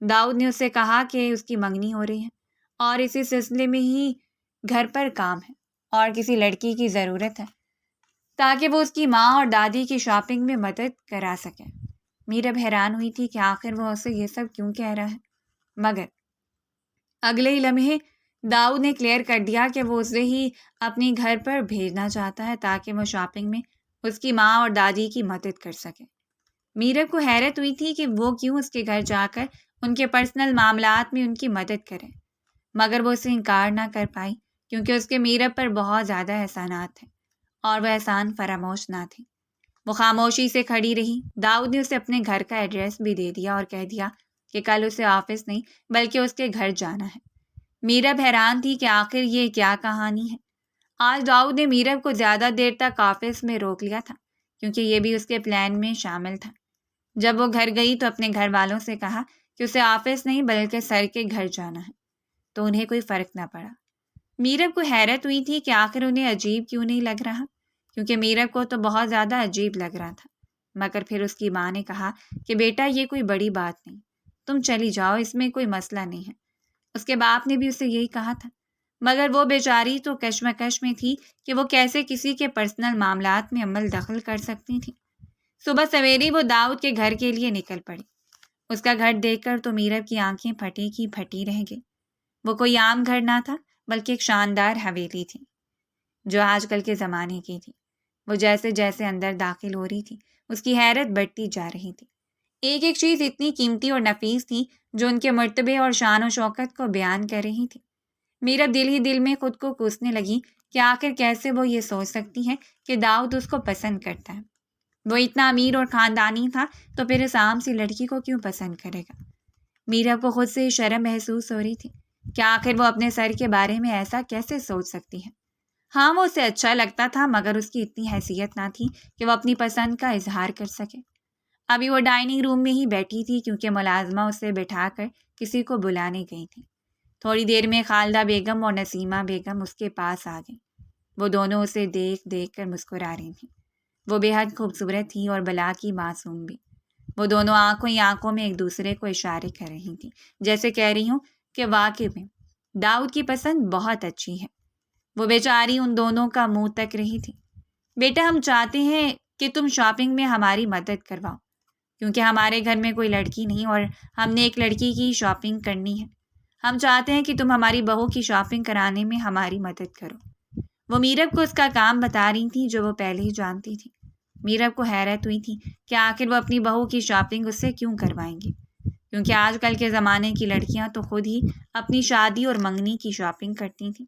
داؤد نے اسے کہا کہ اس کی منگنی ہو رہی ہے، اور اسی سلسلے میں ہی گھر پر کام ہے اور کسی لڑکی کی ضرورت ہے تاکہ وہ اس کی ماں اور دادی کی شاپنگ میں مدد کرا سکے۔ میرب حیران ہوئی تھی کہ آخر وہ اسے یہ سب کیوں کہہ رہا ہے، مگر اگلے ہی لمحے داؤد نے کلیئر کر دیا کہ وہ اسے ہی اپنی گھر پر بھیجنا چاہتا ہے تاکہ وہ شاپنگ میں اس کی ماں اور دادی کی مدد کر سکے۔ میرب کو حیرت ہوئی تھی کہ وہ کیوں اس کے گھر جا کر ان کے پرسنل معاملات میں ان کی مدد کرے، مگر وہ اسے انکار نہ کر پائی کیونکہ اس کے میرب پر بہت زیادہ احسانات تھے اور وہ احسان فراموش نہ تھے۔ وہ خاموشی سے کھڑی رہی۔ داؤد نے اسے اپنے گھر کا ایڈریس بھی دے دیا اور کہہ دیا کہ کل اسے آفس نہیں بلکہ اس کے گھر جانا ہے۔ میرب حیران تھی کہ آخر یہ کیا کہانی ہے۔ آج داؤد نے میرب کو زیادہ دیر تک آفس میں روک لیا تھا کیونکہ یہ بھی اس کے پلان میں شامل تھا۔ جب وہ گھر گئی تو اپنے گھر والوں سے کہا کہ اسے آفس نہیں بلکہ سر کے گھر جانا ہے، تو انہیں کوئی فرق نہ پڑا۔ میرب کو حیرت ہوئی تھی کہ آخر انہیں عجیب کیوں نہیں لگ رہا، کیونکہ میرب کو تو بہت زیادہ عجیب لگ رہا تھا۔ مگر پھر اس کی ماں نے کہا کہ بیٹا یہ کوئی بڑی بات نہیں، تم چلی جاؤ، اس میں کوئی مسئلہ نہیں ہے۔ اس کے باپ نے بھی اسے یہی کہا تھا، مگر وہ بیچاری تو کشمکش میں تھی کہ وہ کیسے کسی کے پرسنل معاملات میں عمل دخل کر سکتی تھی۔ صبح سویرے وہ داؤد کے گھر کے لیے نکل پڑی۔ اس کا گھر دیکھ کر تو میرب کی آنکھیں پھٹی کی پھٹی رہ گئی۔ وہ کوئی عام گھر نہ تھا بلکہ ایک شاندار حویلی تھی جو آج کل کے زمانے کی تھی۔ وہ جیسے جیسے اندر داخل ہو رہی تھی اس کی حیرت بڑھتی جا رہی تھی۔ ایک ایک چیز اتنی قیمتی اور نفیس تھی جو ان کے مرتبے اور شان و شوکت کو بیان کر رہی تھی۔ میرب دل ہی دل میں خود کو کوسنے لگی کہ آخر کیسے وہ یہ سوچ سکتی ہے کہ داؤد اس کو پسند کرتا ہے۔ وہ اتنا امیر اور خاندانی تھا تو پھر اس عام سی لڑکی کو کیوں پسند کرے گا؟ میرب کو خود سے شرم محسوس ہو رہی تھی کہ آخر وہ اپنے سر کے بارے میں ایسا کیسے سوچ سکتی ہے۔ ہاں وہ اسے اچھا لگتا تھا مگر اس کی اتنی حیثیت نہ تھی کہ وہ اپنی پسند کا اظہار کر سکے۔ ابھی وہ ڈائننگ روم میں ہی بیٹھی تھی کیونکہ ملازمہ اسے بٹھا کر کسی کو بلانے گئی تھی۔ تھوڑی دیر میں خالدہ بیگم اور نسیمہ بیگم اس کے پاس آ گئیں۔ وہ دونوں اسے دیکھ دیکھ کر مسکرا رہی تھیں۔ وہ بے حد خوبصورت تھی اور بلا کی معصوم بھی۔ وہ دونوں آنکھوں ہی آنکھوں میں ایک دوسرے کو اشارے کر رہی تھیں، جیسے کہہ رہی ہوں کہ واقعی میں داؤد کی پسند بہت اچھی ہے۔ وہ بیچاری ان دونوں کا منہ تک رہی تھی۔ بیٹا ہم چاہتے ہیں کہ تم شاپنگ میں ہماری مدد کرواؤ کیونکہ ہمارے گھر میں کوئی لڑکی نہیں اور ہم نے ایک لڑکی کی شاپنگ کرنی ہے۔ ہم چاہتے ہیں کہ تم ہماری بہو کی شاپنگ کرانے میں ہماری مدد کرو۔ وہ میرب کو اس کا کام بتا رہی تھی جو وہ پہلے ہی جانتی تھی۔ میرب کو حیرت ہوئی تھی کہ آخر وہ اپنی بہو کی شاپنگ اس سے کیوں کروائیں گی، کیونکہ آج کل کے زمانے کی لڑکیاں تو خود ہی اپنی شادی اور منگنی کی شاپنگ کرتی تھیں۔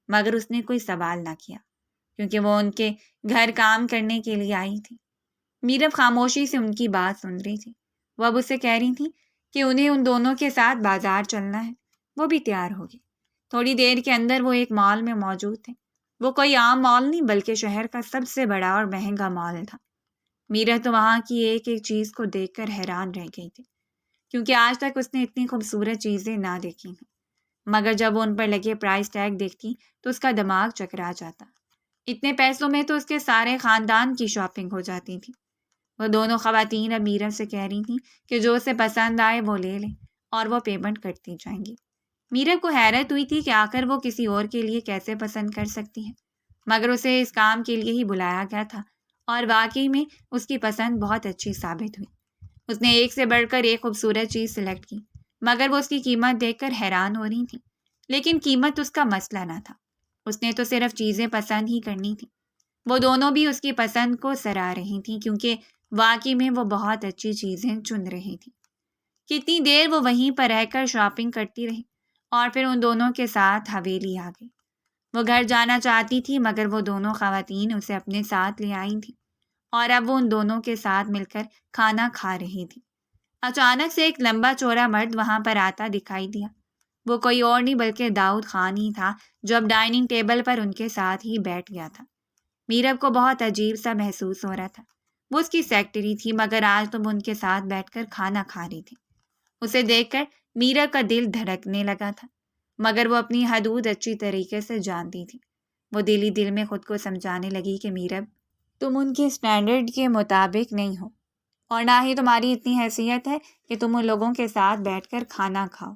مگر اس نے کوئی سوال نہ کیا کیونکہ وہ ان کے گھر کام کرنے کے لیے آئی تھی۔ میرب خاموشی سے ان کی بات سن رہی تھی۔ وہ اب اسے کہہ رہی تھی کہ انہیں ان دونوں کے ساتھ بازار چلنا ہے۔ وہ بھی تیار ہوگی۔ تھوڑی دیر کے اندر وہ ایک مال میں موجود تھے۔ وہ کوئی عام مال نہیں بلکہ شہر کا سب سے بڑا اور مہنگا مال تھا۔ میرب تو وہاں کی ایک ایک چیز کو دیکھ کر حیران رہ گئی تھی کیونکہ آج تک اس نے اتنی خوبصورت چیزیں نہ دیکھی ہیں، مگر جب وہ ان پر لگے پرائس ٹیگ دیکھتی تو اس کا دماغ چکرا جاتا۔ اتنے پیسوں میں تو اس کے سارے خاندان کی شاپنگ ہو جاتی تھی۔ وہ دونوں خواتین اب میرب سے کہہ رہی تھیں کہ جو اسے پسند آئے وہ لے لیں اور وہ پیمنٹ کرتی جائیں گی۔ میرب کو حیرت ہوئی تھی کہ آخر وہ کسی اور کے لیے کیسے پسند کر سکتی ہے، مگر اسے اس کام کے لیے ہی بلایا گیا تھا اور واقعی میں اس کی پسند بہت اچھی ثابت ہوئی۔ اس نے ایک سے بڑھ کر ایک خوبصورت چیز سلیکٹ کی مگر وہ اس کی قیمت دیکھ کر حیران ہو رہی تھی۔ لیکن قیمت اس کا مسئلہ نہ تھا، اس نے تو صرف چیزیں پسند ہی کرنی تھی۔ وہ دونوں بھی اس کی پسند کو سراہ رہی تھیں کیونکہ واقعی میں وہ بہت اچھی چیزیں چن رہی تھی۔ کتنی دیر وہ وہیں پر رہ کر شاپنگ کرتی رہی اور پھر ان دونوں کے ساتھ حویلی آ گئی۔ وہ گھر جانا چاہتی تھی مگر وہ دونوں خواتین اسے اپنے ساتھ لے آئی تھیں اور اب وہ ان دونوں کے ساتھ مل کر کھانا کھا رہی تھی۔ اچانک سے ایک لمبا چوڑا مرد وہاں پر آتا دکھائی دیا۔ وہ کوئی اور نہیں بلکہ داؤد خان ہی تھا جو اب ڈائننگ ٹیبل پر ان کے ساتھ ہی بیٹھ گیا تھا۔ میرب کو بہت عجیب سا محسوس ہو رہا تھا۔ وہ اس کی سیکرٹری تھی مگر آج تو وہ ان کے ساتھ بیٹھ کر کھانا کھا رہی تھی۔ اسے دیکھ کر میرب کا دل دھڑکنے لگا تھا مگر وہ اپنی حدود اچھی طریقے سے جانتی تھی۔ وہ دل ہی دل میں خود کو سمجھانے لگی کہ میرب تم ان کے اسٹینڈرڈ کے مطابق نہیں ہو اور نہ ہی تمہاری اتنی حیثیت ہے کہ تم ان لوگوں کے ساتھ بیٹھ کر کھانا کھاؤ۔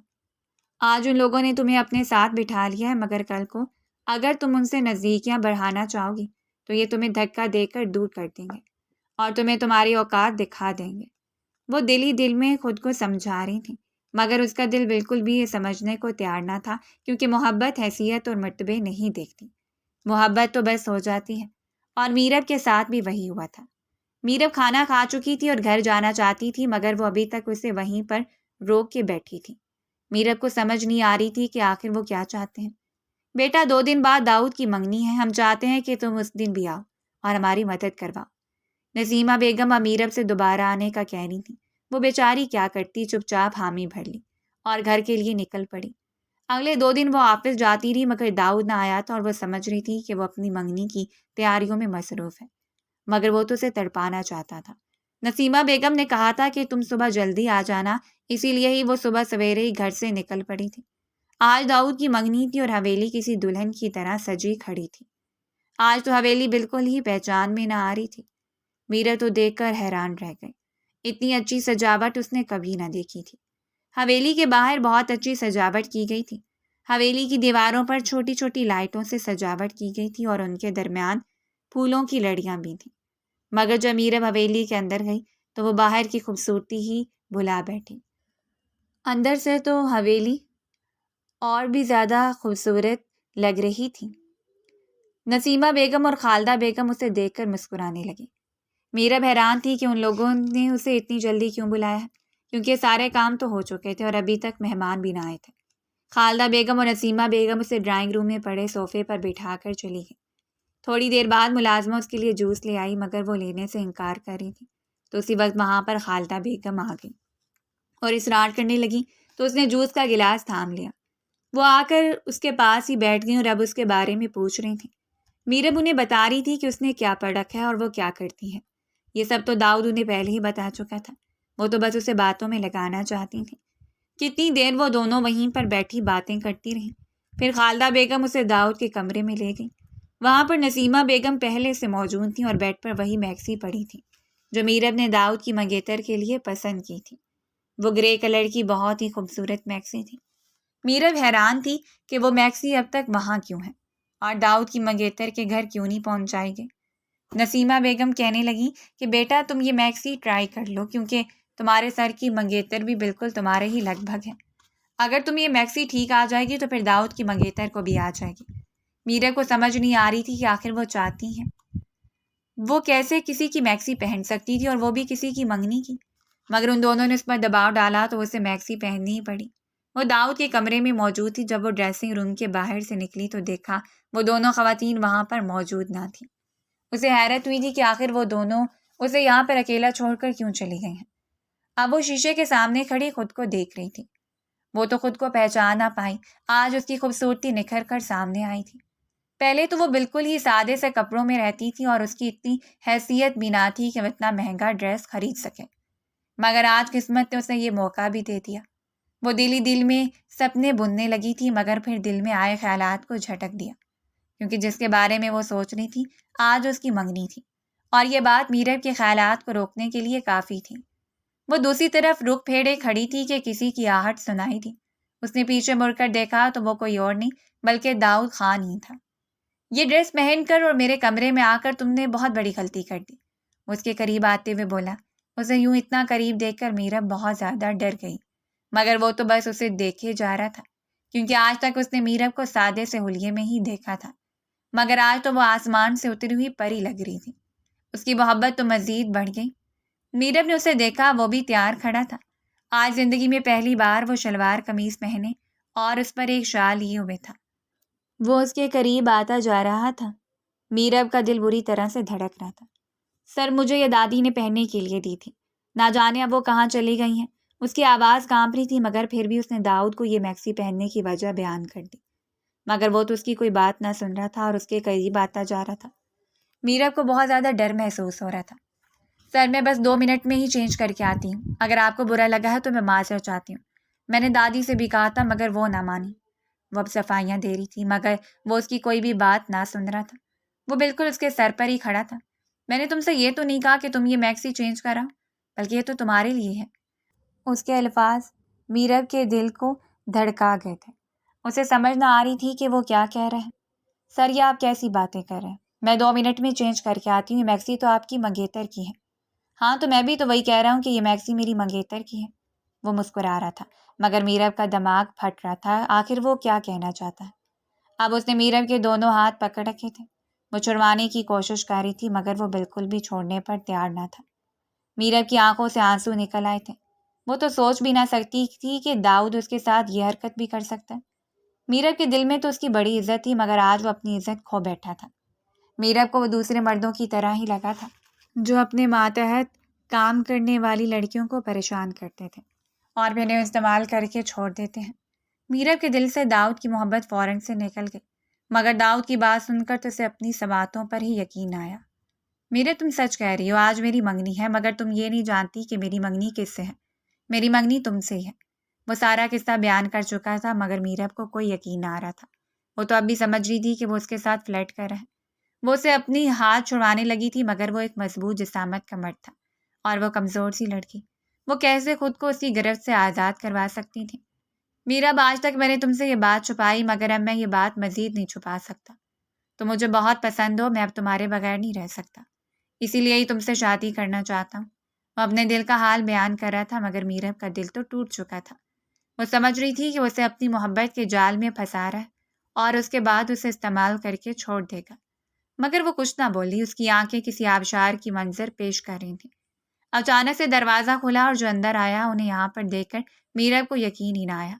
آج ان لوگوں نے تمہیں اپنے ساتھ بٹھا لیا ہے مگر کل کو اگر تم ان سے نزدیکیاں بڑھانا چاہو گی تو یہ تمہیں دھکا دے کر دور کر دیں گے اور تمہیں تمہاری اوقات دکھا دیں گے۔ وہ دل ہی دل میں خود کو سمجھا رہی تھی مگر اس کا دل بالکل بھی یہ سمجھنے کو تیار نہ تھا کیونکہ محبت حیثیت اور مرتبے نہیں دیکھتی۔ محبت تو بس ہو جاتی ہے اور میرب کے ساتھ بھی وہی ہوا تھا۔ میرب کھانا کھا چکی تھی اور گھر جانا چاہتی تھی، مگر وہ ابھی تک اسے وہیں پر روک کے بیٹھی تھی۔ میرب کو سمجھ نہیں آ رہی تھی کہ آخر وہ کیا چاہتے ہیں۔ بیٹا 2 دن بعد داؤد کی منگنی ہے، ہم چاہتے ہیں کہ تم اس دن بھی آؤ اور ہماری مدد کرواؤ۔ نسیمہ بیگم میرب سے دوبارہ آنے کا کہہ رہی تھی۔ وہ بیچاری کیا کرتی، چپ چاپ حامی بھر لی اور گھر کے لیے نکل پڑی۔ اگلے 2 دن وہ آفس جاتی رہی، مگر داؤد نہ آیا تھا اور وہ سمجھ رہی تھی کہ وہ اپنی منگنی کی تیاریوں میں مصروف ہے، مگر وہ تو اسے تڑپانا چاہتا تھا۔ نسیمہ بیگم نے کہا تھا کہ تم صبح جلدی آ جانا، اسی لیے ہی وہ صبح سویرے ہی گھر سے نکل پڑی تھی۔ آج داؤد کی منگنی تھی اور حویلی کسی دلہن کی طرح سجی کھڑی تھی۔ آج تو حویلی بالکل ہی پہچان میں نہ آ رہی تھی۔ میرا تو دیکھ کر حیران رہ گئی، اتنی اچھی سجاوٹ اس نے کبھی نہ دیکھی تھی۔ حویلی کے باہر بہت اچھی سجاوٹ کی گئی تھی۔ حویلی کی دیواروں پر چھوٹی چھوٹی لائٹوں سے سجاوٹ کی گئی تھی اور ان کے درمیان پھولوں کی لڑیاں بھی تھیں، مگر جب میرب حویلی کے اندر گئی تو وہ باہر کی خوبصورتی ہی بھلا بیٹھی۔ اندر سے تو حویلی اور بھی زیادہ خوبصورت لگ رہی تھی۔ نسیمہ بیگم اور خالدہ بیگم اسے دیکھ کر مسکرانے لگی۔ میرب حیران تھی کہ ان لوگوں نے اسے اتنی جلدی کیوں بلایا ہے، کیونکہ سارے کام تو ہو چکے تھے اور ابھی تک مہمان بھی نہ آئے تھے۔ خالدہ بیگم اور نسیمہ بیگم اسے ڈرائنگ روم میں پڑے صوفے پر بٹھا کر چلی گئی۔ تھوڑی دیر بعد ملازمہ اس کے لیے جوس لے آئی، مگر وہ لینے سے انکار کر رہی تھی، تو اسی وقت وہاں پر خالدہ بیگم آ گئی اور اصرار کرنے لگی تو اس نے جوس کا گلاس تھام لیا۔ وہ آ کر اس کے پاس ہی بیٹھ گئیں اور اب اس کے بارے میں پوچھ رہی تھیں۔ میرب انہیں بتا رہی تھی کہ اس نے کیا پڑھ رکھا ہے اور وہ کیا کرتی ہے۔ یہ سب تو داؤد انہیں پہلے ہی بتا چکا تھا، وہ تو بس اسے باتوں میں لگانا چاہتی تھیں۔ کتنی دیر وہ دونوں وہیں پر بیٹھی باتیں کرتی رہیں۔ پھر خالدہ بیگم اسے داؤد کے کمرے میں لے گئی۔ وہاں پر نسیمہ بیگم پہلے سے موجود تھیں اور بیڈ پر وہی میکسی پڑی تھی جو میرب نے داؤد کی منگیتر کے لیے پسند کی تھی۔ وہ گرے کلر کی بہت ہی خوبصورت میکسی تھی۔ میرب حیران تھی کہ وہ میکسی اب تک وہاں کیوں ہے اور داؤد کی منگیتر کے گھر کیوں نہیں پہنچائی گئی۔ نسیمہ بیگم کہنے لگی کہ بیٹا تم یہ میکسی ٹرائی کر لو، کیونکہ تمہارے سر کی منگیتر بھی بالکل تمہارے ہی لگ بھگ ہے۔ اگر تم یہ میکسی ٹھیک آ جائے گی تو پھر داؤد کی منگیتر کو بھی آ جائے گی۔ میرب کو سمجھ نہیں آ رہی تھی کہ آخر وہ چاہتی ہیں، وہ کیسے کسی کی میکسی پہن سکتی تھی اور وہ بھی کسی کی منگنی کی، مگر ان دونوں نے اس پر دباؤ ڈالا تو اسے میکسی پہننی ہی پڑی۔ وہ داؤد کے کمرے میں موجود تھی۔ جب وہ ڈریسنگ روم کے باہر سے نکلی تو دیکھا وہ دونوں خواتین وہاں پر موجود نہ تھیں۔ اسے حیرت ہوئی تھی کہ آخر وہ دونوں اسے یہاں پر اکیلا چھوڑ کر کیوں چلی گئی ہیں۔ اب وہ شیشے کے سامنے کھڑی خود کو دیکھ رہی تھی۔ وہ تو خود کو پہچان نہ پائی، آج اس کی خوبصورتی نکھر کر سامنے آئی تھی۔ پہلے تو وہ بالکل ہی سادے سے کپڑوں میں رہتی تھی اور اس کی اتنی حیثیت بھی نہ تھی کہ وہ اتنا مہنگا ڈریس خرید سکے، مگر آج قسمت نے اسے یہ موقع بھی دے دیا۔ وہ دل ہی دل میں سپنے بننے لگی تھی، مگر پھر دل میں آئے خیالات کو جھٹک دیا، کیونکہ جس کے بارے میں وہ سوچ رہی تھی آج اس کی منگنی تھی، اور یہ بات میرب کے خیالات کو روکنے کے لیے کافی تھی۔ وہ دوسری طرف رخ پھیرے کھڑی تھی کہ کسی کی آہٹ سنائی دی۔ اس نے پیچھے مڑ کر دیکھا تو وہ کوئی اور نہیں بلکہ داؤد خان ہی تھا۔ یہ ڈریس پہن کر اور میرے کمرے میں آ کر تم نے بہت بڑی غلطی کر دی، اس کے قریب آتے ہوئے بولا۔ اسے یوں اتنا قریب دیکھ کر میرب بہت زیادہ ڈر گئی، مگر وہ تو بس اسے دیکھے جا رہا تھا، کیونکہ آج تک اس نے میرب کو سادے سے حلیے میں ہی دیکھا تھا، مگر آج تو وہ آسمان سے اتری ہوئی پری لگ رہی تھی۔ اس کی محبت تو مزید بڑھ گئی۔ میرب نے اسے دیکھا، وہ بھی تیار کھڑا تھا۔ آج زندگی میں پہلی بار وہ شلوار قمیص پہنے اور اس پر ایک شال لیے ہوئے تھا۔ وہ اس کے قریب آتا جا رہا تھا۔ میرب کا دل بری طرح سے دھڑک رہا تھا۔ سر مجھے یہ دادی نے پہننے کے لیے دی تھی، نہ جانے اب وہ کہاں چلی گئی ہیں۔ اس کی آواز کانپ رہی تھی، مگر پھر بھی اس نے داؤد کو یہ میکسی پہننے کی وجہ بیان کر دی، مگر وہ تو اس کی کوئی بات نہ سن رہا تھا اور اس کے قریب آتا جا رہا تھا۔ میرب کو بہت زیادہ ڈر محسوس ہو رہا تھا۔ سر میں بس 2 منٹ میں ہی چینج کر کے آتی ہوں، اگر آپ کو برا لگا ہے تو میں معذرت چاہتی ہوں۔ میں نے دادی سے بھی کہا تھا مگر وہ نہ مانی۔ وہ اب صفائیاں دے رہی تھی، مگر وہ اس کی کوئی بھی بات نہ سن رہا تھا۔ وہ بالکل اس کے سر پر ہی کھڑا تھا۔ میں نے تم سے یہ تو نہیں کہا کہ تم یہ میکسی چینج کراؤ، بلکہ یہ تو تمہارے لیے ہے۔ اس کے الفاظ میرب کے دل کو دھڑکا گئے تھے۔ اسے سمجھ نہ آ رہی تھی کہ وہ کیا کہہ رہے ہیں۔ سر یہ آپ کیسی باتیں کر رہے ہیں؟ میں 2 منٹ میں چینج کر کے آتی ہوں، یہ میکسی تو آپ کی منگیتر کی ہے۔ ہاں تو میں بھی تو وہی کہہ رہا ہوں کہ یہ میکسی میری منگیتر کی ہے۔ وہ مسکرا رہا تھا، مگر میرب کا دماغ پھٹ رہا تھا، آخر وہ کیا کہنا چاہتا ہے۔ اب اس نے میرب کے دونوں ہاتھ پکڑ رکھے تھے۔ وہ چھڑوانے کی کوشش کر رہی تھی مگر وہ بالکل بھی چھوڑنے پر تیار نہ تھا۔ میرب کی آنکھوں سے آنسو نکل آئے تھے۔ وہ تو سوچ بھی نہ سکتی تھی کہ داؤد اس کے ساتھ یہ حرکت بھی کر سکتا ہے۔ میرب کے دل میں تو اس کی بڑی عزت تھی مگر آج وہ اپنی عزت کھو بیٹھا تھا۔ میرب کو وہ دوسرے مردوں کی طرح ہی لگا تھا جو اپنے ماتحت کام کرنے والی لڑکیوں کو پریشان کرتے تھے اور پھر انہیں استعمال کر کے چھوڑ دیتے ہیں۔ میرب کے دل سے داؤد کی محبت فوراً سے نکل گئی مگر داؤد کی بات سن کر تو اسے اپنی سماعتوں پر ہی یقین آیا۔ میرب تم سچ کہہ رہی ہو، آج میری منگنی ہے مگر تم یہ نہیں جانتی کہ میری منگنی کس سے ہے۔ میری منگنی تم سے ہی ہے۔ وہ سارا قصہ بیان کر چکا تھا مگر میرب کو کوئی یقین نہ آ رہا تھا۔ وہ تو اب بھی سمجھ رہی تھی کہ وہ اس کے ساتھ فلرٹ کر رہا ہے۔ وہ اسے اپنی ہاتھ چھڑوانے لگی تھی مگر وہ ایک مضبوط جسامت کا مرد تھا اور وہ کمزور سی لڑکی، وہ کیسے خود کو اس کی گرفت سے آزاد کروا سکتی تھی؟ میرب، آج تک میں نے تم سے یہ بات چھپائی مگر اب میں یہ بات مزید نہیں چھپا سکتا۔ تم مجھے بہت پسند ہو، میں اب تمہارے بغیر نہیں رہ سکتا، اسی لیے ہی تم سے شادی کرنا چاہتا ہوں۔ وہ اپنے دل کا حال بیان کر رہا تھا مگر میرب کا دل تو ٹوٹ چکا تھا۔ وہ سمجھ رہی تھی کہ وہ اسے اپنی محبت کے جال میں پھنسا رہا ہے اور اس کے بعد اسے استعمال کر کے چھوڑ دے گا، مگر وہ کچھ نہ بولی۔ اس کی آنکھیں کسی آبشار کی منظر پیش کر رہی تھیں۔ اچانک سے دروازہ کھلا اور جو اندر آیا انہیں یہاں پر دیکھ کر میرب کو یقین ہی نہ آیا۔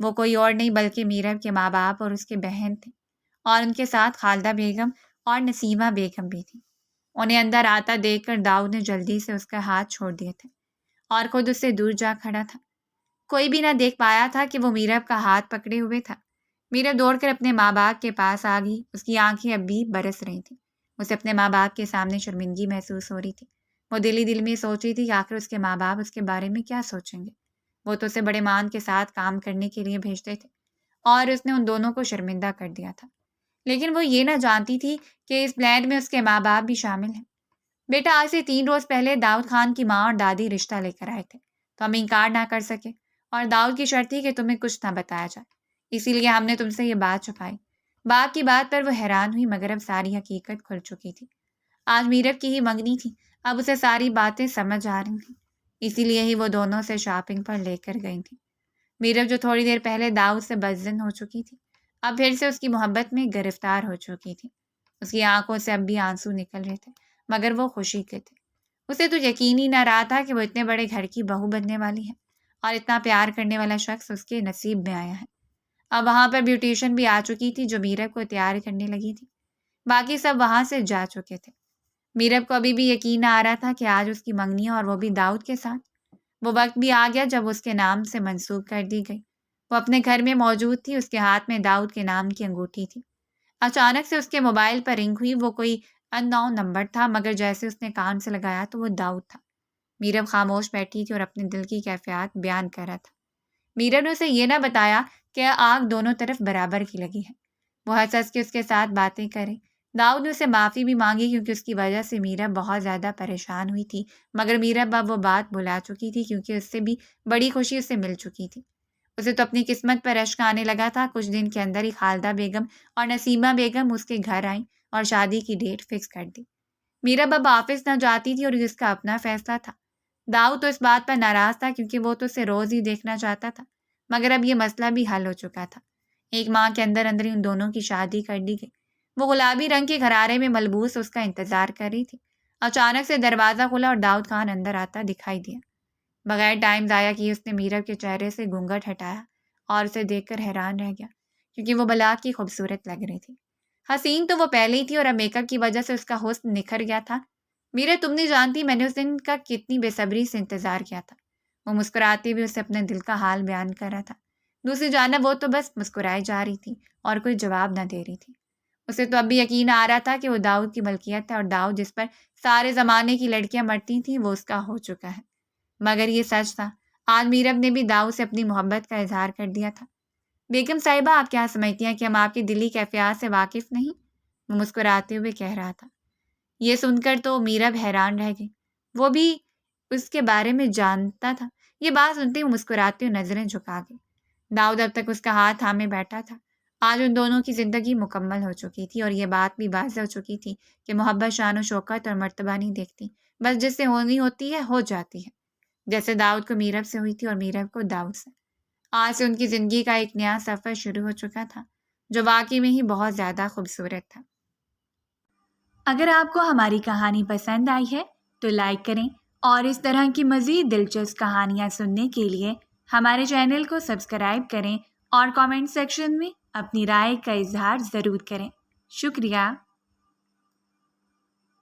وہ کوئی اور نہیں بلکہ میرب کے ماں باپ اور اس کے بہن تھے اور ان کے ساتھ خالدہ بیگم اور نسیمہ بیگم بھی تھی۔ انہیں اندر آتا دیکھ کر داؤد نے جلدی سے اس کا ہاتھ چھوڑ دیے تھے اور خود اس سے دور جا کھڑا تھا۔ کوئی بھی نہ دیکھ پایا تھا کہ وہ میرب کا ہاتھ پکڑے ہوئے تھا۔ میرب دوڑ کر اپنے ماں باپ کے پاس آ گئی۔ اس کی آنکھیں اب بھی برس رہی تھیں۔ اسے اپنے ماں باپ کے سامنے شرمندگی محسوس ہو رہی تھی۔ وہ دل ہی دل میں سوچ رہی تھی کہ آخر اس کے ماں باپ اس کے بارے میں کیا سوچیں گے۔ وہ تو اسے بڑے مان کے ساتھ کام کرنے کے لیے بھیجتے تھے اور اس نے ان دونوں کو شرمندہ کر دیا تھا، لیکن وہ یہ نہ جانتی تھی کہ اس پلان میں اس کے ماں باپ بھی شامل ہیں۔ بیٹا، آج سے 3 روز پہلے داؤد خان کی ماں اور دادی رشتہ لے کر آئے تھے تو ہم انکار نہ کر سکے اور داؤد کی شرط تھی کہ تمہیں کچھ نہ بتایا جائے، اسی لیے ہم نے تم سے یہ بات چھپائی۔ باپ کی بات پر وہ حیران ہوئی مگر اب ساری حقیقت کھل چکی تھی۔ آج میرب کی ہی منگنی تھی، اب اسے ساری باتیں سمجھ آ رہی تھیں، اسی لیے ہی وہ دونوں سے شاپنگ پر لے کر گئی تھی۔ میرب جو تھوڑی دیر پہلے داؤد سے بدظن ہو چکی تھی اب پھر سے اس کی محبت میں گرفتار ہو چکی تھی۔ اس کی آنکھوں سے اب بھی آنسو نکل رہے تھے مگر وہ خوشی کے تھے۔ اسے تو یقین ہی نہ رہا تھا کہ وہ اتنے بڑے گھر کی بہو بننے والی ہے اور اتنا پیار کرنے والا شخص اس کے نصیب میں آیا ہے۔ اب وہاں پر بیوٹیشن بھی آ چکی تھی جو میرب کو تیار کرنے لگی تھی۔ باقی سب وہاں سے جا چکے تھے۔ میرب کو ابھی بھی یقین نہ آ رہا تھا کہ آج اس کی منگنی ہے اور وہ بھی داؤد کے ساتھ۔ وہ وقت بھی آ گیا جب اس کے نام سے منسوب کر دی گئی۔ وہ اپنے گھر میں موجود تھی، اس کے ہاتھ میں داؤد کے نام کی انگوٹھی تھی۔ اچانک سے اس کے موبائل پر رنگ ہوئی۔ وہ کوئی ان نون نمبر تھا مگر جیسے اس نے کان سے لگایا تو وہ داؤد تھا۔ میرب خاموش بیٹھی تھی اور اپنے دل کی کیفیات بیان کر رہا تھا۔ میرب نے اسے یہ نہ بتایا کہ آگ دونوں طرف برابر کی لگی ہے۔ وہ ہنس ہنس کے اس کے ساتھ باتیں کرے۔ داؤد نے اسے معافی بھی مانگی کیونکہ اس کی وجہ سے میرب بہت زیادہ پریشان ہوئی تھی مگر میرب اب وہ بات بھلا چکی تھی کیونکہ اس سے بھی بڑی خوشی اسے مل چکی تھی۔ اسے تو اپنی قسمت پر اشک آنے لگا تھا۔ کچھ دن کے اندر ہی خالدہ بیگم اور نسیمہ بیگم اس کے گھر آئیں اور شادی کی ڈیٹ فکس کر دی۔ میرب اب آفس نہ جاتی تھی اور اس کا اپنا فیصلہ تھا۔ داؤد تو اس بات پر ناراض تھا کیونکہ وہ تو اسے روز ہی دیکھنا چاہتا تھا مگر اب یہ مسئلہ بھی حل ہو چکا تھا۔ ایک ماہ کے اندر اندر ہی ان دونوں کی شادی کر دی گئی۔ وہ گلابی رنگ کے غرارے میں ملبوس اس کا انتظار کر رہی تھی۔ اچانک سے دروازہ کھلا اور داؤد خان اندر آتا دکھائی دیا۔ بغیر ٹائم ضائع کیے اس نے میرب کے چہرے سے گھونگھٹ ہٹایا اور اسے دیکھ کر حیران رہ گیا کیونکہ وہ بلا کی خوبصورت لگ رہی تھی۔ حسین تو وہ پہلے ہی تھی اور اب میک اپ کی وجہ سے اس کا حسن نکھر گیا تھا۔ میرے، تم نہیں جانتی میں نے اس دن کا کتنی بے صبری سے انتظار کیا تھا۔ وہ مسکراتی ہوئی اسے اپنے دل کا حال بیان کر رہا تھا۔ دوسری جانب وہ تو بس مسکرائی جا رہی تھی اور کوئی جواب نہ دے رہی تھی۔ اسے تو اب بھی یقین آ رہا تھا کہ وہ داؤد کی ملکیت ہے اور داؤد جس پر سارے زمانے کی لڑکیاں مرتی تھیں وہ اس کا ہو چکا ہے۔ مگر یہ سچ تھا، آج میرب نے بھی داؤد سے اپنی محبت کا اظہار کر دیا تھا۔ بیگم صاحبہ، آپ کیا سمجھتی ہیں کہ ہم آپ کی دلی کیفیات سے واقف نہیں؟ وہ مسکراتے ہوئے کہہ رہا تھا۔ یہ سن کر تو میرب حیران رہ گئی۔ وہ بھی اس کے بارے میں جانتا تھا۔ یہ بات سنتے ہی مسکراتے ہوئے نظریں جھکا گئی۔ داؤد اب تک اس کا ہاتھ تھامے بیٹھا تھا۔ آج ان دونوں کی زندگی مکمل ہو چکی تھی اور یہ بات بھی واضح ہو چکی تھی کہ محبت شان و شوکت اور مرتبہ نہیں دیکھتی، بس جس سے ہونی ہوتی ہے ہو جاتی ہے، جیسے داؤد کو میرب سے ہوئی تھی اور میرب کو داؤد سے۔ آج سے ان کی زندگی کا ایک نیا سفر شروع ہو چکا تھا جو واقعی میں ہی بہت زیادہ خوبصورت تھا۔ اگر آپ کو ہماری کہانی پسند آئی ہے تو لائک کریں اور اس طرح کی مزید دلچسپ کہانیاں سننے کے لیے ہمارے چینل کو سبسکرائب کریں اور کامنٹ سیکشن میں اپنی رائے کا اظہار ضرور کریں۔ شکریہ۔